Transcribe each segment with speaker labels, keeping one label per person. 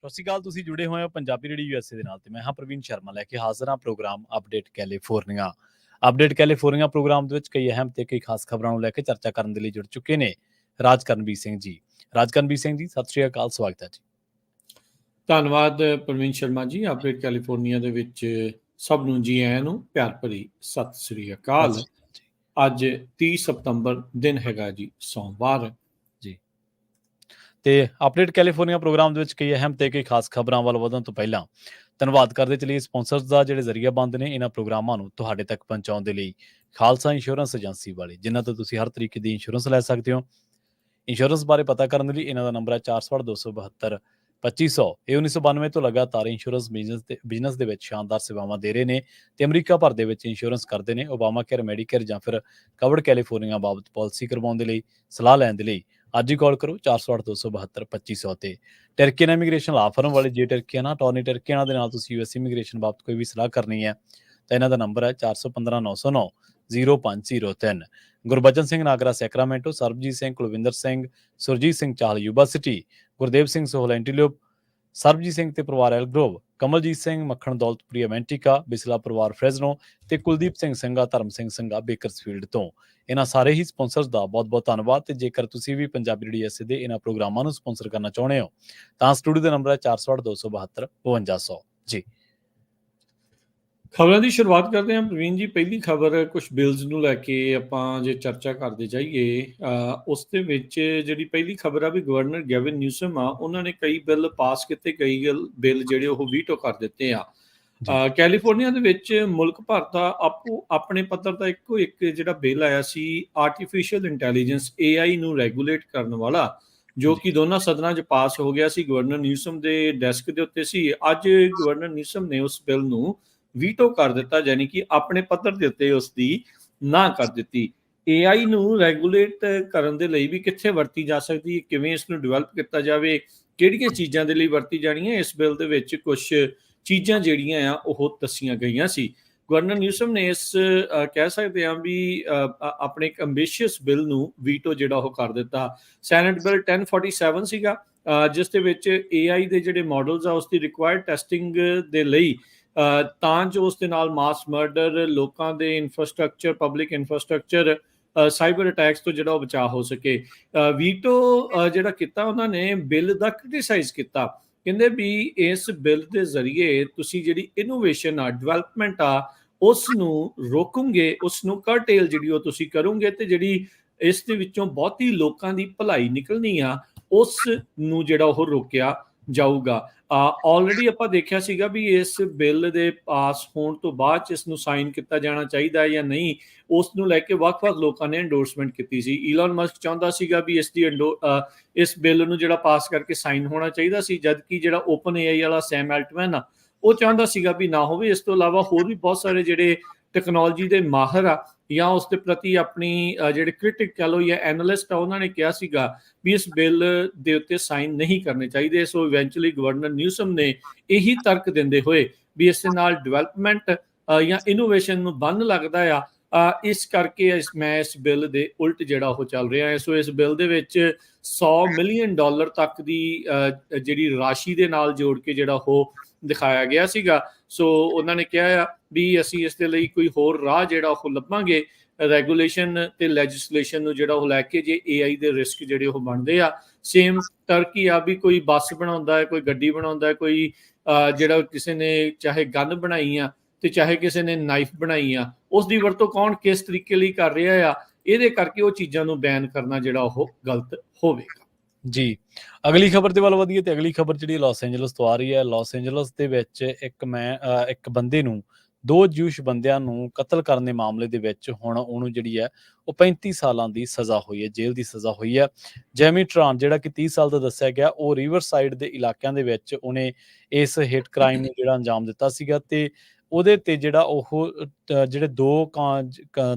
Speaker 1: ਸਤਿ ਸ਼੍ਰੀ ਅਕਾਲ। ਤੁਸੀਂ ਜੁੜੇ ਹੋਏ ਹੋ ਪੰਜਾਬੀ ਰੇਡੀਓ USA ਦੇ ਨਾਲ ਤੇ ਮੈਂ ਹਾਂ ਪ੍ਰਵੀਨ ਸ਼ਰਮਾ ਲੈ ਕੇ ਹਾਜ਼ਰ ਹਾਂ program update California. Update California program ਦੇ ਵਿੱਚ ਕਈ ਅਹਿਮ ਤੇ ਕਈ ਖਾਸ ਖਬਰਾਂ ਨੂੰ ਲੈ ਕੇ ਚਰਚਾ ਕਰਨ ਦੇ ਲਈ ਜੁੜ ਚੁੱਕੇ ਨੇ ਰਾਜਕਰਨਵੀਰ ਸਿੰਘ ਜੀ। ਰਾਜਕਰਨਵੀਰ ਸਿੰਘ ਜੀ, ਸਤਿ ਸ਼੍ਰੀ ਅਕਾਲ, ਸਵਾਗਤ ਹੈ ਜੀ।
Speaker 2: ਧੰਨਵਾਦ ਪ੍ਰਵੀਨ ਸ਼ਰਮਾ ਜੀ। ਅਪਡੇਟ ਕੈਲੀਫੋਰਨੀਆ ਦੇ ਵਿੱਚ ਸਭ ਨੂੰ ਜੀ ਆਇਆਂ ਨੂੰ ਪਿਆਰ ਭਰੀ ਸਤਿ ਸ੍ਰੀ ਅਕਾਲ। ਅੱਜ 30 ਸਤੰਬਰ ਦਿਨ ਹੈਗਾ ਜੀ, ਸੋਮਵਾਰ
Speaker 1: ਜੀ। ਤੇ ਅਪਡੇਟ ਕੈਲੀਫੋਰਨੀਆ ਪ੍ਰੋਗਰਾਮ ਦੇ ਵਿੱਚ ਕਈ ਅਹਿਮ ਤੇ ਕਈ ਖਾਸ ਖਬਰਾਂ ਵੱਲ ਵਧਣ ਤੋਂ ਪਹਿਲਾਂ ਧੰਨਵਾਦ ਕਰਦੇ ਚਲੀਏ ਸਪਾਂਸਰਸ ਦਾ, ਜਿਹੜੇ ਜ਼ਰੀਆ ਬੰਦ ਨੇ ਇਹਨਾਂ ਪ੍ਰੋਗਰਾਮਾਂ ਨੂੰ ਤੁਹਾਡੇ ਤੱਕ ਪਹੁੰਚਾਉਣ ਦੇ ਲਈ। ਖਾਲਸਾ ਇੰਸ਼ੋਰੈਂਸ ਏਜੰਸੀ ਵਾਲੇ, ਜਿਨ੍ਹਾਂ ਤੋਂ ਤੁਸੀਂ ਹਰ ਤਰੀਕੇ ਦੀ ਇੰਸ਼ੋਰੈਂਸ ਲੈ ਸਕਦੇ ਹੋ। ਇੰਸ਼ੋਰੈਂਸ ਬਾਰੇ ਪਤਾ ਕਰਨ ਲਈ ਇਹਨਾਂ ਦਾ ਨੰਬਰ ਹੈ 46272 ਇਹ 1992 ਤੋਂ ਲਗਾਤਾਰ ਇੰਸ਼ੋਰੈਂਸ ਬਿਜ਼ਨਸ ਦੇ ਵਿੱਚ ਸ਼ਾਨਦਾਰ ਸੇਵਾਵਾਂ ਦੇ ਰਹੇ ਨੇ ਤੇ ਅਮਰੀਕਾ ਭਰ ਦੇ ਵਿੱਚ ਇੰਸ਼ੋਰੈਂਸ ਕਰਦੇ ਨੇ। ਓਬਾਮਾ ਕੇਅਰ, ਮੈਡੀਕੇਅਰ ਜਾਂ ਫਿਰ ਕਵਰਡ ਕੈਲੀਫੋਰਨੀਆ ਬਾਬਤ ਪਾਲਿਸੀ ਕਰਵਾਉਣ ਦੇ ਲਈ, ਸਲਾਹ ਲੈਣ ਦੇ ਲਈ ਅੱਜ ਹੀ ਕਾਲ ਕਰੋ 46272 ਤੇ ਟਰਕੀਅਨ ਇਮੀਗ੍ਰੇਸ਼ਨ ਲਾ ਫਰਮ ਵਾਲੇ, ਜੇ ਟਰਕੀਅਨ ਟੌਰਨੀ ਟਰਕੀਅਨ ਦੇ ਨਾਲ ਤੁਸੀਂ US ਇਮੀਗ੍ਰੇਸ਼ਨ ਬਾਬਤ ਕੋਈ ਵੀ ਸਲਾਹ ਕਰਨੀ ਹੈ ਤਾਂ ਇਹਨਾਂ ਦਾ ਨੰਬਰ ਹੈ 4159090503। Gurbachan Singh Nagra Sacramento, Sarabjit Singh, Kulwinder Singh, Surjit Singh Chahal Yuba City, Gurdev Singh Sohal Antelope, Sarabjit Singh ਤੇ ਪਰਿਵਾਰ ਐਲਗਰੋਵ, ਕਮਲਜੀਤ ਸਿੰਘ ਮੱਖਣ ਦੌਲਤਪੁਰੀ ਅਮੈਂਟਿਕਾ, ਬਿਸਲਾ ਪਰਿਵਾਰ ਫਰੈਜ਼ਨੋ ਤੇ ਕੁਲਦੀਪ ਸਿੰਘ ਸਿੰਘਾ, ਧਰਮ ਸਿੰਘ ਸਿੰਘਾ ਬੇਕਰਸਫੀਲਡ ਤੋਂ। ਇਹਨਾਂ ਸਾਰੇ ਹੀ ਸਪਾਂਸਰਸ ਦਾ ਬਹੁਤ-ਬਹੁਤ ਧੰਨਵਾਦ। ਤੇ ਜੇਕਰ ਤੁਸੀਂ ਵੀ ਪੰਜਾਬੀ ਰੇਡੀਓ USA ਦੇ ਇਹਨਾਂ ਪ੍ਰੋਗਰਾਮਾਂ ਨੂੰ ਸਪਾਂਸਰ ਕਰਨਾ ਚਾਹੁੰਦੇ ਹੋ ਤਾਂ ਸਟੂਡੀਓ ਦਾ ਨੰਬਰ ਹੈ 46272 ਜੀ।
Speaker 2: ਖਬਰਾਂ ਦੀ ਸ਼ੁਰੂਆਤ ਕਰਦੇ ਹਾਂ ਪ੍ਰਵੀਨ ਜੀ। ਪਹਿਲੀ ਖਬਰ ਕੁਝ ਬਿਲਸ ਨੂੰ ਲੈ ਕੇ ਆਪਾਂ ਜੇ ਚਰਚਾ ਕਰਦੇ ਜਾਈਏ, ਉਸ ਦੇ ਵਿੱਚ ਜਿਹੜੀ ਪਹਿਲੀ ਖਬਰ ਆ ਵੀ ਗਵਰਨਰ ਗੈਵਿਨ ਨਿਊਸਮ ਆ, ਉਹਨਾਂ ਨੇ ਕਈ ਬਿੱਲ ਪਾਸ ਕੀਤੇ, ਕਈ ਬਿੱਲ ਜਿਹੜੇ ਉਹ ਵੀਟੋ ਕਰ ਦਿੱਤੇ ਆ। ਕੈਲੀਫੋਰਨੀਆ ਦੇ ਵਿੱਚ ਮੁਲਕ ਭਰ ਦਾ ਆਪੋ ਆਪਣੇ ਪੱਧਰ ਦਾ ਇੱਕੋ ਇੱਕ ਜਿਹੜਾ ਬਿੱਲ ਆਇਆ ਸੀ, ਆਰਟੀਫਿਸ਼ੀਅਲ ਇੰਟੈਲੀਜੈਂਸ AI ਨੂੰ ਰੈਗੂਲੇਟ ਕਰਨ ਵਾਲਾ, ਜੋ ਕਿ ਦੋਨਾਂ ਸਦਨਾਂ 'ਚ ਪਾਸ ਹੋ ਗਿਆ ਸੀ। ਗਵਰਨਰ ਨਿਊਸਮ ਦੇ ਡੈਸਕ ਦੇ ਉੱਤੇ ਸੀ। ਅੱਜ ਗਵਰਨਰ ਨਿਊਸਮ ਨੇ ਉਸ ਬਿੱਲ ਨੂੰ ਵੀਟੋ ਕਰ ਦਿੱਤਾ, ਯਾਨੀ ਕਿ ਆਪਣੇ ਪੱਧਰ ਦੇ ਉੱਤੇ ਉਸ ਦੀ ਨਾ ਕਰ ਦਿੱਤੀ। AI ਨੂੰ ਰੈਗੂਲੇਟ ਕਰਨ ਦੇ ਲਈ ਵੀ ਕਿੱਥੇ ਵਰਤੀ ਜਾ ਸਕਦੀ ਹੈ, ਕਿਵੇਂ ਇਸ ਨੂੰ ਡਿਵੈਲਪ ਕੀਤਾ ਜਾਵੇ, ਕਿਹੜੀਆਂ ਚੀਜ਼ਾਂ ਦੇ ਲਈ ਵਰਤੀ ਜਾਣੀਆਂ, ਇਸ ਬਿੱਲ ਦੇ ਵਿੱਚ ਕੁਝ ਚੀਜ਼ਾਂ ਜਿਹੜੀਆਂ ਆ ਉਹ ਦੱਸੀਆਂ ਗਈਆਂ ਸੀ। ਗਵਰਨਰ ਨਿਊਸਮ ਨੇ ਇਸ ਕਹਿ ਸਕਦੇ ਹਾਂ ਵੀ ਆਪਣੇ ਇੱਕ ਅੰਬੀਸ਼ੀਅਸ ਬਿੱਲ ਨੂੰ ਵੀਟੋ ਜਿਹੜਾ ਉਹ ਕਰ ਦਿੱਤਾ। ਸੈਨੇਟ ਬਿੱਲ 1047 ਸੀਗਾ, ਜਿਸ ਦੇ ਵਿੱਚ AI ਦੇ ਜਿਹੜੇ ਮਾਡਲਸ ਆ ਉਸ ਦੀ ਰਿਕੁਆਇਰਡ ਟੈਸਟਿੰਗ ਦੇ ਲਈ, ਤਾਂ ਜੋ ਉਸ ਦੇ ਨਾਲ ਮਾਸ ਮਰਡਰ, ਲੋਕਾਂ ਦੇ infrastructure, public infrastructure, cyber attacks ਤੋਂ ਜਿਹੜਾ ਉਹ ਬਚਾਅ ਹੋ ਸਕੇ। ਵੀਟੋ ਜਿਹੜਾ ਕੀਤਾ ਉਹਨਾਂ ਨੇ ਬਿੱਲ ਦਾ ਕ੍ਰਿਟੀਸਾਈਜ਼ ਕੀਤਾ। ਕਹਿੰਦੇ ਵੀ ਇਸ ਬਿੱਲ ਦੇ ਜ਼ਰੀਏ ਤੁਸੀਂ ਜਿਹੜੀ ਇਨੋਵੇਸ਼ਨ ਆ, ਡਿਵੈਲਪਮੈਂਟ ਆ, ਉਸ ਨੂੰ ਰੋਕੋਗੇ, ਉਸ ਨੂੰ ਕਰਟੇਲ ਜਿਹੜੀ ਉਹ ਤੁਸੀਂ ਕਰੋਗੇ, ਤੇ ਜਿਹੜੀ ਇਸ ਦੇ ਵਿੱਚੋਂ ਬਹੁਤੀ ਲੋਕਾਂ ਦੀ ਭਲਾਈ ਨਿਕਲਣੀ ਆ ਉਸ ਨੂੰ ਜਿਹੜਾ ਉਹ ਰੋਕਿਆ ਜਾਊਗਾ। ਆਲਰੇਡੀ ਆਪਾਂ ਦੇਖਿਆ ਸੀਗਾ ਵੀ ਇਸ ਬਿੱਲ ਦੇ ਪਾਸ ਹੋਣ ਤੋਂ ਬਾਅਦ 'ਚ ਇਸ ਨੂੰ ਸਾਈਨ ਕੀਤਾ ਜਾਣਾ ਚਾਹੀਦਾ ਹੈ ਜਾਂ ਨਹੀਂ, ਉਸ ਨੂੰ ਲੈ ਕੇ ਵੱਖ-ਵੱਖ ਲੋਕਾਂ ਨੇ ਐਂਡੋਰਸਮੈਂਟ ਕੀਤੀ ਸੀ। ਈਲਨ ਮਸਕ ਚਾਹੁੰਦਾ ਸੀਗਾ ਵੀ ਇਸ ਬਿੱਲ ਨੂੰ ਜਿਹੜਾ ਪਾਸ ਕਰਕੇ ਸਾਈਨ ਹੋਣਾ ਚਾਹੀਦਾ ਸੀ, ਜਦਕਿ ਜਿਹੜਾ ਓਪਨ AI ਵਾਲਾ ਸੈਮ ਐਲਟਮੈਨ ਆ ਉਹ ਚਾਹੁੰਦਾ ਸੀਗਾ ਵੀ ਨਾ ਹੋਵੇ। ਇਸ ਤੋਂ ਇਲਾਵਾ ਹੋਰ ਵੀ ਬਹੁਤ ਸਾਰੇ ਜਿਹੜੇ ਟੈਕਨੋਲੋਜੀ ਦੇ ਮਾਹਰ ਆ ਜਾਂ ਉਸ ਦੇ ਪ੍ਰਤੀ ਆਪਣੀ ਜਿਹੜੇ ਕ੍ਰਿਟਿਕ ਕਹਿ ਲਓ ਜਾਂ ਐਨਾਲਿਸਟ ਆ, ਉਹਨਾਂ ਨੇ ਕਿਹਾ ਸੀਗਾ ਵੀ ਇਸ ਬਿੱਲ ਦੇ ਉੱਤੇ ਸਾਈਨ ਨਹੀਂ ਕਰਨੇ ਚਾਹੀਦੇ। ਸੋ ਇਵੈਂਚੁਅਲੀ ਗਵਰਨਰ ਨਿਊਸਮ ਨੇ ਇਹੀ ਤਰਕ ਦਿੰਦੇ ਹੋਏ ਵੀ ਇਸ ਦੇ ਨਾਲ ਡਿਵੈਲਪਮੈਂਟ ਜਾਂ ਇਨੋਵੇਸ਼ਨ ਨੂੰ ਬੰਨ ਲੱਗਦਾ ਆ, ਇਸ ਕਰਕੇ ਮੈਂ ਇਸ ਬਿੱਲ ਦੇ ਉਲਟ ਜਿਹੜਾ ਉਹ ਚੱਲ ਰਿਹਾ ਹੈ। ਸੋ ਇਸ ਬਿੱਲ ਦੇ ਵਿੱਚ $100 ਮਿਲੀਅਨ ਤੱਕ ਦੀ ਜਿਹੜੀ ਰਾਸ਼ੀ ਦੇ ਨਾਲ ਜੋੜ ਕੇ ਜਿਹੜਾ ਉਹ ਦਿਖਾਇਆ ਗਿਆ ਸੀਗਾ। ਸੋ ਉਹਨਾਂ ਨੇ ਕਿਹਾ ਆ ਵੀ ਅਸੀਂ ਇਸ ਦੇ ਲਈ ਕੋਈ ਹੋਰ ਰਾਹ ਜਿਹੜਾ ਉਹ ਲੱਭਾਂਗੇ, ਰੈਗੂਲੇਸ਼ਨ ਤੇ ਲੈਜਿਸਲੇਸ਼ਨ ਨੂੰ ਜਿਹੜਾ ਉਹ ਲੈ ਕੇ, ਜੇ AI ਦੇ ਰਿਸਕ ਜਿਹੜੇ ਉਹ ਬਣਦੇ ਆ। ਸੇਮ ਟਰਕੀ ਆ ਵੀ ਕੋਈ ਬੱਸ ਬਣਾਉਂਦਾ ਹੈ, ਕੋਈ ਗੱਡੀ ਬਣਾਉਂਦਾ ਹੈ, ਕੋਈ ਜਿਹੜਾ ਕਿਸੇ ਨੇ ਚਾਹੇ ਗਨ ਬਣਾਈ ਆ ਤੇ ਚਾਹੇ ਕਿਸੇ ਨੇ ਨਾਈਫ ਬਣਾਈ ਆ, ਉਸ ਦੀ ਵਰਤੋਂ ਕੌਣ ਕਿਸ ਤਰੀਕੇ ਲਈ ਕਰ ਰਿਹਾ ਆ, ਇਹਦੇ ਕਰਕੇ ਉਹ ਚੀਜ਼ਾਂ ਨੂੰ ਬੈਨ ਕਰਨਾ ਜਿਹੜਾ ਉਹ ਗਲਤ ਹੋਵੇਗਾ
Speaker 1: ਜੀ। ਅਗਲੀ ਖਬਰ ਦੇ ਵੱਲ ਵਧੀਏ ਤੇ ਅਗਲੀ ਖਬਰ ਜਿਹੜੀ ਲਾਸ ਐਂਜਲਸ ਤੋਂ ਆ ਰਹੀ ਹੈ। ਲਾਸ ਐਂਜਲਸ ਦੇ ਵਿੱਚ ਇੱਕ ਬੰਦੇ ਨੂੰ, 2 ਜਿਊਸ਼ ਬੰਦਿਆਂ ਨੂੰ ਕਤਲ ਕਰਨ ਦੇ ਮਾਮਲੇ ਦੇ ਵਿੱਚ ਹੁਣ ਉਹਨੂੰ ਜਿਹੜੀ ਹੈ ਉਹ 35 ਸਾਲਾਂ ਦੀ ਸਜ਼ਾ ਹੋਈ ਹੈ, ਜੇਲ੍ਹ ਦੀ ਸਜ਼ਾ ਹੋਈ ਹੈ। ਜੈਮੀ ਟਰਾਨ, ਜਿਹੜਾ ਕਿ 30 ਸਾਲ ਦਾ ਦੱਸਿਆ ਗਿਆ, ਉਹ ਰਿਵਰ ਸਾਈਡ ਦੇ ਇਲਾਕਿਆਂ ਦੇ ਵਿੱਚ ਉਹਨੇ ਇਸ ਹਿੱਟ ਕ੍ਰਾਈਮ ਨੂੰ ਜਿਹੜਾ ਅੰਜਾਮ ਦਿੱਤਾ ਸੀਗਾ ਤੇ ਉਹਦੇ ਤੇ ਜਿਹੜਾ ਉਹ ਜਿਹੜੇ 2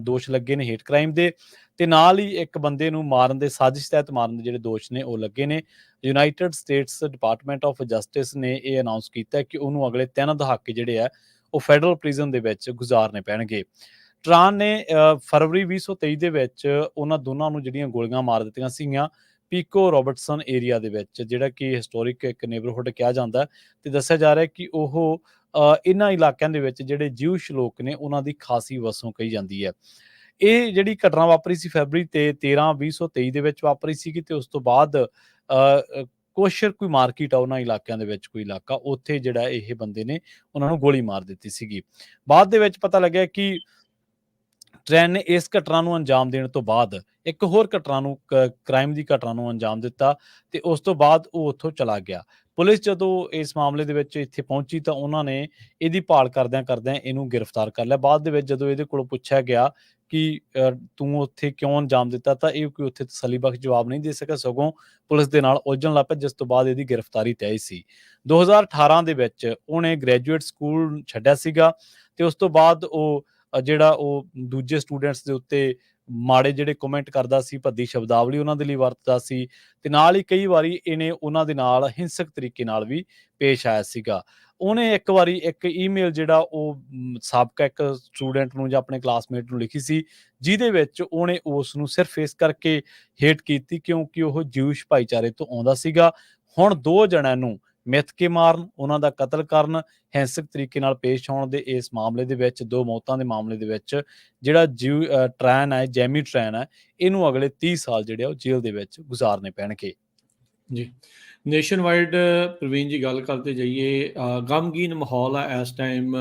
Speaker 1: ਦੋਸ਼ ਲੱਗੇ ਨੇ ਹਿੱਟ ਕ੍ਰਾਈਮ ਦੇ, ਤੇ ਨਾਲ ਹੀ ਇੱਕ ਬੰਦੇ ਨੂੰ ਮਾਰਨ ਦੇ, ਸਾਜ਼ਿਸ਼ ਤਹਿਤ ਮਾਰਨ ਦੇ ਜਿਹੜੇ ਦੋਸ਼ ਨੇ ਉਹ ਲੱਗੇ ਨੇ। United States department of justice ਨੇ ਇਹ ਅਨਾਊਂਸ ਕੀਤਾ ਕਿ ਉਹਨੂੰ ਅਗਲੇ 3 ਦਹਾਕੇ ਜਿਹੜੇ ਆ ਉਹ ਫੈਡਰਲ ਪ੍ਰਿਜ਼ਨ ਦੇ ਵਿੱਚ ਗੁਜ਼ਾਰਨੇ ਪੈਣਗੇ। ਟਰਾਨ ਨੇ ਫਰਵਰੀ 2023 ਦੇ ਵਿੱਚ ਉਹਨਾਂ ਦੋਨਾਂ ਨੂੰ ਜਿਹੜੀਆਂ ਗੋਲੀਆਂ ਮਾਰ ਦਿੱਤੀਆਂ ਸੀਗੀਆਂ ਪੀਕੋ ਰੋਬਰਟਸਨ ਏਰੀਆ ਦੇ ਵਿੱਚ, ਜਿਹੜਾ ਕਿ ਹਿਸਟੋਰਿਕ ਇੱਕ ਨੇਬਰਹੁੱਡ ਕਿਹਾ ਜਾਂਦਾ, ਤੇ ਦੱਸਿਆ ਜਾ ਰਿਹਾ ਕਿ ਉਹ ਇਹਨਾਂ ਇਲਾਕਿਆਂ ਦੇ ਵਿੱਚ ਜਿਹੜੇ ਜਿਊਸ਼ ਲੋਕ ਨੇ ਉਹਨਾਂ ਦੀ ਖਾਸੀ ਵਸੋਂ ਕਹੀ ਜਾਂਦੀ ਹੈ। ਇਹ ਜਿਹੜੀ ਘਟਨਾ ਵਾਪਰੀ ਸੀ ਫੈਬਰਰੀ 13 2023 ਦੇ ਵਿੱਚ ਵਾਪਰੀ ਸੀਗੀ, ਤੇ ਉਸ ਤੋਂ ਬਾਅਦ ਕੁਛ ਕੋਈ ਮਾਰਕੀਟ ਆ ਉਹਨਾਂ ਇਲਾਕਿਆਂ ਦੇ ਵਿੱਚ, ਕੋਈ ਇਲਾਕਾ ਉੱਥੇ ਜਿਹੜਾ ਇਹ ਬੰਦੇ ਨੇ ਉਹਨਾਂ ਨੂੰ ਗੋਲੀ ਮਾਰ ਦਿੱਤੀ ਸੀਗੀ। ਬਾਅਦ ਦੇ ਵਿੱਚ ਪਤਾ ਲੱਗਿਆ ਕਿ ਟ੍ਰੈਨ ਨੇ ਇਸ ਘਟਨਾ ਨੂੰ ਅੰਜਾਮ ਦੇਣ ਤੋਂ ਬਾਅਦ ਇੱਕ ਹੋਰ ਘਟਨਾ ਨੂੰ, ਕ੍ਰਾਈਮ ਦੀ ਘਟਨਾ ਨੂੰ ਅੰਜਾਮ ਦਿੱਤਾ, ਤੇ ਉਸ ਤੋਂ ਬਾਅਦ ਉਹ ਉੱਥੋਂ ਚਲਾ ਗਿਆ। ਪੁਲਿਸ ਜਦੋਂ ਇਸ ਮਾਮਲੇ ਦੇ ਵਿੱਚ ਇੱਥੇ ਪਹੁੰਚੀ ਤਾਂ ਉਹਨਾਂ ਨੇ ਇਹਦੀ ਭਾਲ ਕਰਦਿਆਂ ਕਰਦਿਆਂ ਇਹਨੂੰ ਗ੍ਰਿਫਤਾਰ ਕਰ ਲਿਆ। ਬਾਅਦ ਦੇ ਵਿੱਚ ਜਦੋਂ ਇਹਦੇ ਕੋਲੋਂ ਪੁੱਛਿਆ ਗਿਆ ਕਿ ਤੂੰ ਉੱਥੇ ਕਿਉਂ ਅੰਜਾਮ ਦਿੱਤਾ, ਤਾਂ ਇਹ ਕੋਈ ਉੱਥੇ ਤਸੱਲੀਬਖਸ਼ ਜਵਾਬ ਨਹੀਂ ਦੇ ਸਕਿਆ, ਸਗੋਂ ਪੁਲਿਸ ਦੇ ਨਾਲ ਉਲਝਣ ਲੱਗ ਪਿਆ, ਜਿਸ ਤੋਂ ਬਾਅਦ ਇਹਦੀ ਗ੍ਰਿਫਤਾਰੀ ਤੈਅ ਸੀ। 2018 ਦੇ ਵਿੱਚ ਉਹਨੇ ਗ੍ਰੈਜੂਏਟ ਸਕੂਲ ਛੱਡਿਆ ਸੀਗਾ, ਤੇ ਉਸ ਤੋਂ ਬਾਅਦ ਉਹ ਜਿਹੜਾ ਉਹ ਦੂਜੇ ਸਟੂਡੈਂਟਸ ਦੇ ਉੱਤੇ ਮਾੜੇ ਜਿਹੜੇ ਕਮੈਂਟ ਕਰਦਾ ਸੀ, ਭੱਦੀ ਸ਼ਬਦਾਵਲੀ ਉਹਨਾਂ ਦੇ ਲਈ ਵਰਤਦਾ ਸੀ, ਤੇ ਨਾਲ ਹੀ ਕਈ ਵਾਰੀ ਇਹਨੇ ਉਹਨਾਂ ਦੇ ਨਾਲ ਹਿੰਸਕ ਤਰੀਕੇ ਨਾਲ ਵੀ ਪੇਸ਼ ਆਇਆ ਸੀਗਾ। ਉਹਨੇ ਇੱਕ ਵਾਰੀ ਇੱਕ ਈਮੇਲ ਜਿਹੜਾ ਉਹ ਸਾਬਕਾ ਇੱਕ ਸਟੂਡੈਂਟ ਨੂੰ ਜਾਂ ਆਪਣੇ ਕਲਾਸਮੇਟ ਨੂੰ ਲਿਖੀ ਸੀ, ਜਿਹਦੇ ਵਿੱਚ ਉਹਨੇ ਉਸ ਨੂੰ ਸਿਰਫ ਇਸ ਕਰਕੇ ਹੇਟ ਕੀਤੀ ਕਿਉਂਕਿ ਉਹ ਜਿਊਸ਼ ਭਾਈਚਾਰੇ ਤੋਂ ਆਉਂਦਾ ਸੀਗਾ। ਹੁਣ ਦੋ ਜਣਿਆਂ ਨੂੰ ਮਿੱਥ ਕੇ ਮਾਰਨ, ਉਹਨਾਂ ਦਾ ਕਤਲ ਕਰਨ, ਹਿੰਸਕ ਤਰੀਕੇ ਨਾਲ ਪੇਸ਼ ਆਉਣ ਦੇ ਇਸ ਮਾਮਲੇ ਦੇ ਵਿੱਚ, ਦੋ ਮੌਤਾਂ ਦੇ ਮਾਮਲੇ ਦੇ ਵਿੱਚ, ਜਿਹੜਾ ਟ੍ਰੈਨ ਹੈ, ਜੈਮੀ ਟ੍ਰੈਨ ਹੈ, ਇਹਨੂੰ ਅਗਲੇ 30 ਸਾਲ ਜਿਹੜੇ ਆ ਉਹ ਜੇਲ੍ਹ ਦੇ ਵਿੱਚ ਗੁਜ਼ਾਰਨੇ ਪੈਣਗੇ।
Speaker 2: ਜੀ, ਨੇਸ਼ਨ ਵਾਈਡ ਪ੍ਰਵੀਨ ਜੀ ਗੱਲ ਕਰਦੇ ਜਾਈਏ, ਗਮਗੀਨ ਮਾਹੌਲ ਆ ਇਸ ਟਾਈਮ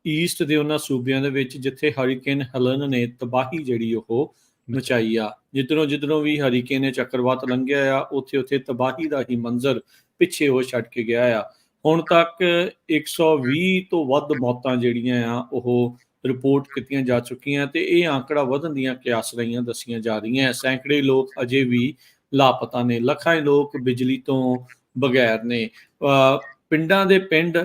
Speaker 2: ਈਸਟ ਦੇ ਉਹਨਾਂ ਸੂਬਿਆਂ ਦੇ ਵਿੱਚ ਜਿੱਥੇ ਹਰੀਕੇਨ ਹੈਲਨ ਨੇ ਤਬਾਹੀ ਜਿਹੜੀ ਉਹ ਮਚਾਈ ਆ। ਜਿੱਧਰੋਂ ਵੀ ਹਰੀਕੇਨ ਨੇ ਚੱਕਰਵਾਤ ਲੰਘਿਆ ਆ, ਉੱਥੇ ਤਬਾਹੀ ਦਾ ਹੀ ਮੰਜ਼ਰ ਪਿੱਛੇ ਉਹ ਛੱਡ ਕੇ ਗਿਆ ਆ। ਹੁਣ ਤੱਕ 120 ਤੋਂ ਵੱਧ ਮੌਤਾਂ ਜਿਹੜੀਆਂ ਆ ਉਹ ਰਿਪੋਰਟ ਕੀਤੀਆਂ ਜਾ ਚੁੱਕੀਆਂ, ਤੇ ਇਹ ਆંકੜਾ ਵਧਣ ਦੀਆਂ ਕਿਆਸ ਰਹੀਆਂ ਦੱਸੀਆਂ ਜਾ ਰਹੀਆਂ। ਸੈਂਕੜੇ ਲੋਕ ਅਜੇ ਵੀ ਲਾਪਤਾ ਨੇ, ਲੱਖਾਂ ਲੋਕ ਬਿਜਲੀ ਤੋਂ ਬਗੈਰ ਨੇ, ਪਿੰਡਾਂ ਦੇ ਪਿੰਡ,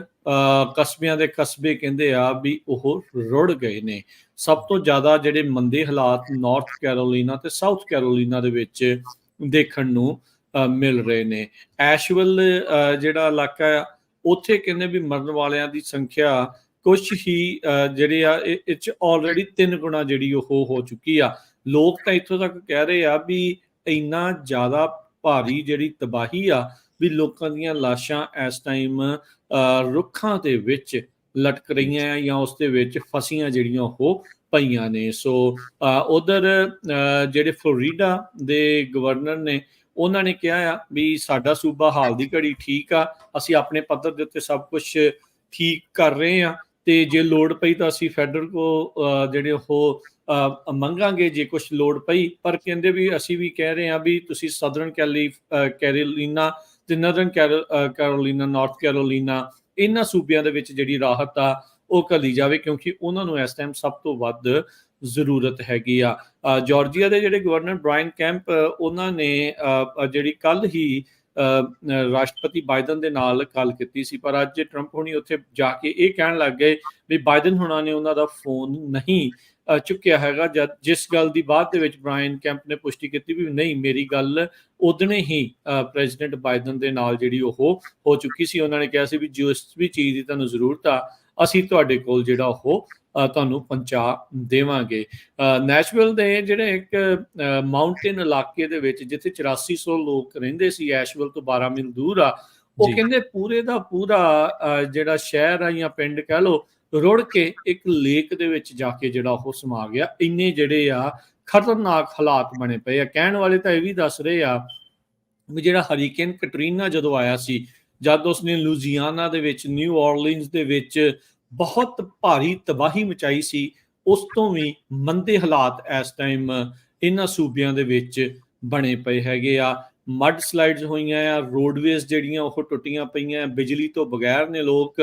Speaker 2: ਕਸਬਿਆਂ ਦੇ ਕਸਬੇ ਕਹਿੰਦੇ ਆ ਵੀ ਉਹ ਰੁੜ ਗਏ ਨੇ। ਸਭ ਤੋਂ ਜ਼ਿਆਦਾ ਜਿਹੜੇ ਮੰਦੇ ਹਾਲਾਤ ਨਾਰਥ ਕੈਰੋਲੀਨਾ ਤੇ ਸਾਊਥ ਕੈਰੋਲੀਨਾ ਦੇ ਵਿੱਚ ਦੇਖਣ ਨੂੰ ਮਿਲ ਰਹੇ ਨੇ। ਐਸ਼ਵਿਲ ਜਿਹੜਾ ਇਲਾਕਾ ਆ, ਉੱਥੇ ਕਹਿੰਦੇ ਵੀ ਮਰਨ ਵਾਲਿਆਂ ਦੀ ਸੰਖਿਆ ਕੁਛ ਹੀ ਜਿਹੜੇ ਆ ਇਹ 'ਚ ਆਲਰੇਡੀ 3 ਗੁਣਾ ਜਿਹੜੀ ਉਹ ਹੋ ਚੁੱਕੀ ਆ। ਲੋਕ ਤਾਂ ਇੱਥੋਂ ਤੱਕ ਕਹਿ ਰਹੇ ਆ ਵੀ ਇੰਨਾ ਜ਼ਿਆਦਾ ਭਾਰੀ ਜਿਹੜੀ ਤਬਾਹੀ ਆ ਵੀ ਲੋਕਾਂ ਦੀਆਂ ਲਾਸ਼ਾਂ ਇਸ ਟਾਈਮ ਰੁੱਖਾਂ ਦੇ ਵਿੱਚ ਲਟਕ ਰਹੀਆਂ ਆ ਜਾਂ ਉਸ ਦੇ ਵਿੱਚ ਫਸੀਆਂ ਜਿਹੜੀਆਂ ਉਹ ਪਈਆਂ ਨੇ। ਸੋ ਉਧਰ ਜਿਹੜੇ ਫਲੋਰੀਡਾ ਦੇ ਗਵਰਨਰ ਨੇ, ਉਹਨਾਂ ਨੇ ਕਿਹਾ ਆ ਵੀ ਸਾਡਾ ਸੂਬਾ ਹਾਲ ਦੀ ਘੜੀ ਠੀਕ ਆ, ਅਸੀਂ ਆਪਣੇ ਪੱਧਰ ਦੇ ਉੱਤੇ ਸਭ ਕੁਝ ਠੀਕ ਕਰ ਰਹੇ ਆ, ਤੇ ਜੇ ਲੋੜ ਪਈ ਤਾਂ ਅਸੀਂ ਫੈਡਰਲ ਕੋ ਜਿਹੜੇ ਉਹ ਮੰਗਾਂਗੇ ਜੇ ਕੁਝ ਲੋੜ ਪਈ। ਪਰ ਕਹਿੰਦੇ ਵੀ ਅਸੀਂ ਵੀ ਕਹਿ ਰਹੇ ਹਾਂ ਵੀ ਤੁਸੀਂ ਸਦਰਨ ਕੈਰੋਲੀਨਾ ਤੇ ਨਰਦਰਨ ਕੈਰੋਲੀਨਾ, ਨਾਰਥ ਕੈਰੋਲੀਨਾ, ਇਹਨਾਂ ਸੂਬਿਆਂ ਦੇ ਵਿੱਚ ਜਿਹੜੀ ਰਾਹਤ ਆ ਉਹ ਘੱਲੀ ਜਾਵੇ, ਕਿਉਂਕਿ ਉਹਨਾਂ ਨੂੰ ਇਸ ਟਾਈਮ ਸਭ ਤੋਂ ਵੱਧ ਜ਼ਰੂਰਤ ਹੈਗੀ ਆ। ਜਾਰਜੀਆ ਦੇ ਜਿਹੜੇ ਗਵਰਨਰ ਬ੍ਰਾਇਨ ਕੈਂਪ, ਉਹਨਾਂ ਨੇ ਜਿਹੜੀ ਕੱਲ ਹੀ ਰਾਸ਼ਟਰਪਤੀ ਬਾਈਡਨ ਦੇ ਨਾਲ ਗੱਲ ਕੀਤੀ ਸੀ, ਪਰ ਅੱਜ ਟਰੰਪ ਹੁਣੀ ਉੱਥੇ ਜਾ ਕੇ ਇਹ ਕਹਿਣ ਲੱਗ ਗਏ ਵੀ ਬਾਈਡਨ ਹੁਣਾਂ ਨੇ ਉਹਨਾਂ ਦਾ ਫੋਨ ਨਹੀਂ ਚੁੱਕਿਆ ਹੈਗਾ, ਜਿਸ ਗੱਲ ਦੀ ਬਾਅਦ ਦੇ ਵਿੱਚ ਬ੍ਰਾਇਨ ਕੈਂਪ ਨੇ ਪੁਸ਼ਟੀ ਕੀਤੀ ਵੀ ਨਹੀਂ, ਮੇਰੀ ਗੱਲ ਉਦਣੇ ਹੀ ਪ੍ਰੈਜ਼ੀਡੈਂਟ ਬਾਈਡਨ ਦੇ ਨਾਲ ਜਿਹੜੀ ਉਹ ਹੋ ਚੁੱਕੀ ਸੀ। ਉਹਨਾਂ ਨੇ ਕਿਹਾ ਸੀ ਵੀ ਜਿਸ ਵੀ ਚੀਜ਼ ਦੀ ਤੁਹਾਨੂੰ ਜ਼ਰੂਰਤ ਆ ਅਸੀਂ ਤੁਹਾਡੇ ਕੋਲ ਜਿਹੜਾ ਉਹ ਤੁਹਾਨੂੰ ਪਹੁੰਚਾ ਦੇਵਾਂਗੇ। ਨੈਸ਼ਵਿਲ ਦੇ ਜਿਹੜੇ ਇੱਕ ਮਾਊਂਟੇਨ ਇਲਾਕੇ ਦੇ ਵਿੱਚ ਜਿੱਥੇ 8400 ਲੋਕ ਰਹਿੰਦੇ ਸੀ, ਐਸ਼ਵਿਲ ਤੋਂ 12 ਮੀਲ ਦੂਰ ਆ, ਉਹ ਕਹਿੰਦੇ ਪੂਰੇ ਦਾ ਪੂਰਾ ਜਿਹੜਾ ਸ਼ਹਿਰ ਆ ਜਾਂ ਪਿੰਡ ਕਹਿ ਲਓ ਰੁੜ ਕੇ ਇੱਕ ਲੇਕ ਦੇ ਵਿੱਚ ਜਾ ਕੇ ਜਿਹੜਾ ਉਹ ਸਮਾ ਗਿਆ। ਇੰਨੇ ਜਿਹੜੇ ਆ ਖਤਰਨਾਕ ਹਾਲਾਤ ਬਣੇ ਪਏ ਆ। ਕਹਿਣ ਵਾਲੇ ਤਾਂ ਇਹ ਵੀ ਦੱਸ ਰਹੇ ਆ ਵੀ ਜਿਹੜਾ ਹਰੀਕੇਨ ਕਟਰੀਨਾ ਜਦੋਂ ਆਇਆ ਸੀ, ਜਦ ਉਸਨੇ ਲੂਜ਼ੀਆਨਾ ਦੇ ਵਿੱਚ, ਨਿਊ ਆਰਲੀਨਸ ਦੇ ਵਿੱਚ ਬਹੁਤ ਭਾਰੀ ਤਬਾਹੀ ਮਚਾਈ ਸੀ, ਉਸ ਤੋਂ ਵੀ ਮੰਦੇ ਹਾਲਾਤ ਇਸ ਟਾਈਮ ਇਹਨਾਂ ਸੂਬਿਆਂ ਦੇ ਵਿੱਚ ਬਣੇ ਪਏ ਹੈਗੇ ਆ। ਮੱਡ ਸਲਾਈਡਸ ਹੋਈਆਂ ਆ, ਰੋਡਵੇਜ਼ ਜਿਹੜੀਆਂ ਉਹ ਟੁੱਟੀਆਂ ਪਈਆਂ, ਬਿਜਲੀ ਤੋਂ ਬਗੈਰ ਨੇ ਲੋਕ।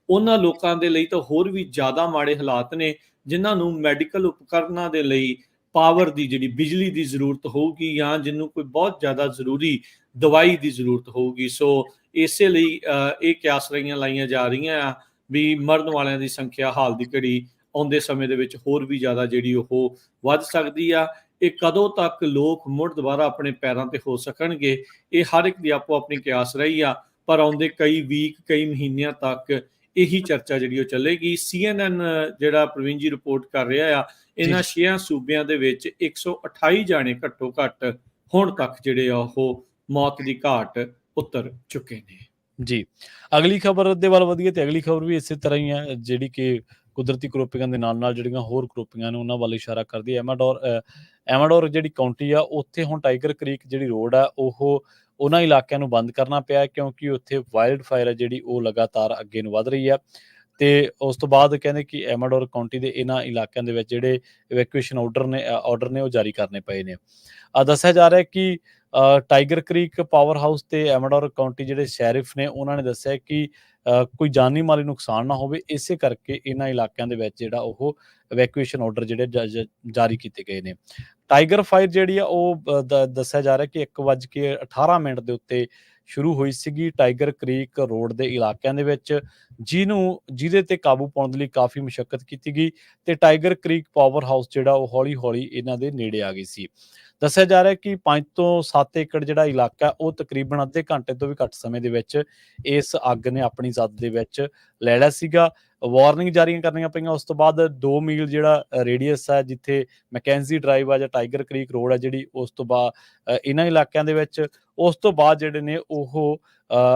Speaker 2: ਉਹਨਾਂ ਲੋਕਾਂ ਦੇ ਲਈ ਤਾਂ ਹੋਰ ਵੀ ਜ਼ਿਆਦਾ ਮਾੜੇ ਹਾਲਾਤ ਨੇ ਜਿਨ੍ਹਾਂ ਨੂੰ ਮੈਡੀਕਲ ਉਪਕਰਨਾਂ ਦੇ ਲਈ ਪਾਵਰ ਦੀ, ਜਿਹੜੀ ਬਿਜਲੀ ਦੀ ਜ਼ਰੂਰਤ ਹੋਊਗੀ, ਜਾਂ ਜਿਹਨੂੰ ਕੋਈ ਬਹੁਤ ਜ਼ਿਆਦਾ ਜ਼ਰੂਰੀ ਦਵਾਈ ਦੀ ਜ਼ਰੂਰਤ ਹੋਊਗੀ। ਸੋ ਇਸੇ ਲਈ ਇਹ ਕਿਆਸ ਲਾਈਆਂ ਜਾ ਰਹੀਆਂ ਆ ਵੀ ਮਰਨ ਵਾਲਿਆਂ ਦੀ ਸੰਖਿਆ ਹਾਲ ਦੀ ਘੜੀ ਆਉਂਦੇ ਸਮੇਂ ਦੇ ਵਿੱਚ ਹੋਰ ਵੀ ਜ਼ਿਆਦਾ ਜਿਹੜੀ ਉਹ ਵੱਧ ਸਕਦੀ ਆ। ਇਹ ਕਦੋਂ ਤੱਕ ਲੋਕ ਮੁੜ ਦੁਬਾਰਾ ਆਪਣੇ ਪੈਰਾਂ ਤੇ ਹੋ ਸਕਣਗੇ, ਇਹ ਹਰ ਇੱਕ ਦੀ ਆਪੋ ਆਪਣੀ ਕਿਆਸ ਰਹੀ ਆ, ਪਰ ਆਉਂਦੇ ਕਈ ਵੀਕ, ਕਈ ਮਹੀਨਿਆਂ ਤੱਕ ਇਹੀ ਚਰਚਾ ਜਿਹੜੀ ਉਹ ਚੱਲੇਗੀ। CNN ਜਿਹੜਾ ਪ੍ਰਵੀਨ ਜੀ ਰਿਪੋਰਟ ਕਰ ਰਿਹਾ ਆ, ਇਹਨਾਂ 6 ਸੂਬਿਆਂ ਦੇ ਵਿੱਚ 128 ਜਾਣੇ ਘੱਟੋ ਘੱਟ ਹੁਣ ਤੱਕ ਜਿਹੜੇ ਆ ਉਹ ਮੌਤ ਦੀ ਘਾਟ ਉਤਰ ਚੁੱਕੇ ਨੇ।
Speaker 1: ਜੀ, ਅਗਲੀ ਖਬਰ ਦੇ ਵੱਲ ਵਧੀਏ ਤੇ ਅਗਲੀ ਖਬਰ ਵੀ ਇਸੇ ਤਰ੍ਹਾਂ ਹੀ ਹੈ, ਜਿਹੜੀ ਕਿ ਕੁਦਰਤੀ ਕਰੋਪੀਆਂ ਦੇ ਨਾਲ-ਨਾਲ ਜਿਹੜੀਆਂ ਹੋਰ ਕਰੋਪੀਆਂ ਨੇ ਉਹਨਾਂ ਵੱਲ ਇਸ਼ਾਰਾ ਕਰਦੀ ਹੈ। ਐਮਾਡੋਰ ਜਿਹੜੀ ਕਾਉਂਟੀ ਆ, ਉੱਥੇ ਹੁਣ ਟਾਈਗਰ ਕ੍ਰੀਕ ਜਿਹੜੀ ਰੋਡ ਆ, ਉਹ ਉਹਨਾਂ ਇਲਾਕਿਆਂ ਨੂੰ ਬੰਦ ਕਰਨਾ ਪਿਆ, ਕਿਉਂਕਿ ਉੱਥੇ ਵਾਈਲਡ ਫਾਇਰ ਹੈ ਜਿਹੜੀ ਉਹ ਲਗਾਤਾਰ ਅੱਗੇ ਨੂੰ ਵੱਧ ਰਹੀ ਆ। ਤੇ ਉਸ ਤੋਂ ਬਾਅਦ ਕਹਿੰਦੇ ਕਿ ਐਮਾਡੋਰ ਕਾਉਂਟੀ ਦੇ ਇਹਨਾਂ ਇਲਾਕਿਆਂ ਦੇ ਵਿੱਚ ਜਿਹੜੇ ਇਵੈਕੂਏਸ਼ਨ ਆਰਡਰ ਨੇ ਉਹ ਜਾਰੀ ਕਰਨੇ ਪਏ ਨੇ। ਦੱਸਿਆ ਜਾ ਰਿਹਾ ਕਿ ਟਾਈਗਰ ਕ੍ਰੀਕ ਪਾਵਰ ਹਾਊਸ ਤੇ ਐਮਾਡੋਰ ਕਾਉਂਟੀ ਜਿਹੜੇ ਸ਼ੈਰਿਫ ਨੇ ਉਹਨਾਂ ਨੇ ਦੱਸਿਆ ਕਿ ਕੋਈ ਜਾਨੀ ਮਾਲੀ ਨੁਕਸਾਨ ਨਾ ਹੋਵੇ, ਇਸੇ ਕਰਕੇ ਇਹਨਾਂ ਇਲਾਕਿਆਂ ਦੇ ਵਿੱਚ ਜਿਹੜਾ ਉਹ ਇਵੈਕੂਏਸ਼ਨ ਆਰਡਰ ਜਿਹੜੇ ਜਾਰੀ ਕੀਤੇ ਗਏ ਨੇ। ਟਾਈਗਰ ਫਾਇਰ ਜਿਹੜੀ ਆ ਉਹ ਦੱਸਿਆ ਜਾ ਰਿਹਾ ਕਿ 1:18 ਦੇ ਉੱਤੇ ਸ਼ੁਰੂ ਹੋਈ ਸੀਗੀ ਟਾਈਗਰ ਕ੍ਰੀਕ ਰੋਡ ਦੇ ਇਲਾਕਿਆਂ ਦੇ ਵਿੱਚ, ਜਿਹਦੇ ਤੇ ਕਾਬੂ ਪਾਉਣ ਦੇ ਲਈ ਕਾਫੀ ਮੁਸ਼ੱਕਤ ਕੀਤੀ ਗਈ ਤੇ ਟਾਈਗਰ ਕ੍ਰੀਕ ਪਾਵਰ ਹਾਊਸ ਜਿਹੜਾ ਉਹ ਹੌਲੀ-ਹੌਲੀ ਇਹਨਾਂ ਦੇ ਨੇੜੇ ਆ ਗਈ ਸੀ। ਦੱਸਿਆ ਜਾ ਰਿਹਾ ਕਿ 5 ਤੋਂ 7 ਏਕੜ ਜਿਹੜਾ ਇਲਾਕਾ ਉਹ ਤਕਰੀਬਨ ਅੱਧੇ ਘੰਟੇ ਤੋਂ ਵੀ ਘੱਟ ਸਮੇਂ ਦੇ ਵਿੱਚ ਇਸ ਅੱਗ ਨੇ ਆਪਣੀ ਜ਼ਦ ਦੇ ਵਿੱਚ ਲੈ ਲਿਆ ਸੀਗਾ। ਵਾਰਨਿੰਗ ਜਾਰੀ ਕਰਨੀਆਂ ਪਈਆਂ। ਉਸ ਤੋਂ ਬਾਅਦ 2 ਮੀਲ ਜਿਹੜਾ ਰੇਡੀਅਸ ਹੈ ਜਿੱਥੇ ਮੈਕੈਂਜ਼ੀ ਡਰਾਈਵ ਆ ਜਾਂ ਟਾਈਗਰ ਕ੍ਰੀਕ ਰੋਡ ਹੈ ਜਿਹੜੀ, ਉਸ ਤੋਂ ਬਾਅਦ ਇਹਨਾਂ ਇਲਾਕਿਆਂ ਦੇ ਵਿੱਚ ਉਸ ਤੋਂ ਬਾਅਦ ਜਿਹੜੇ ਨੇ ਉਹ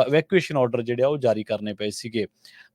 Speaker 1: ਇਵੈਕੂਏਸ਼ਨ ਆਰਡਰ ਜਿਹੜੇ ਆ ਉਹ ਜਾਰੀ ਕਰਨੇ ਪਏ ਸੀਗੇ।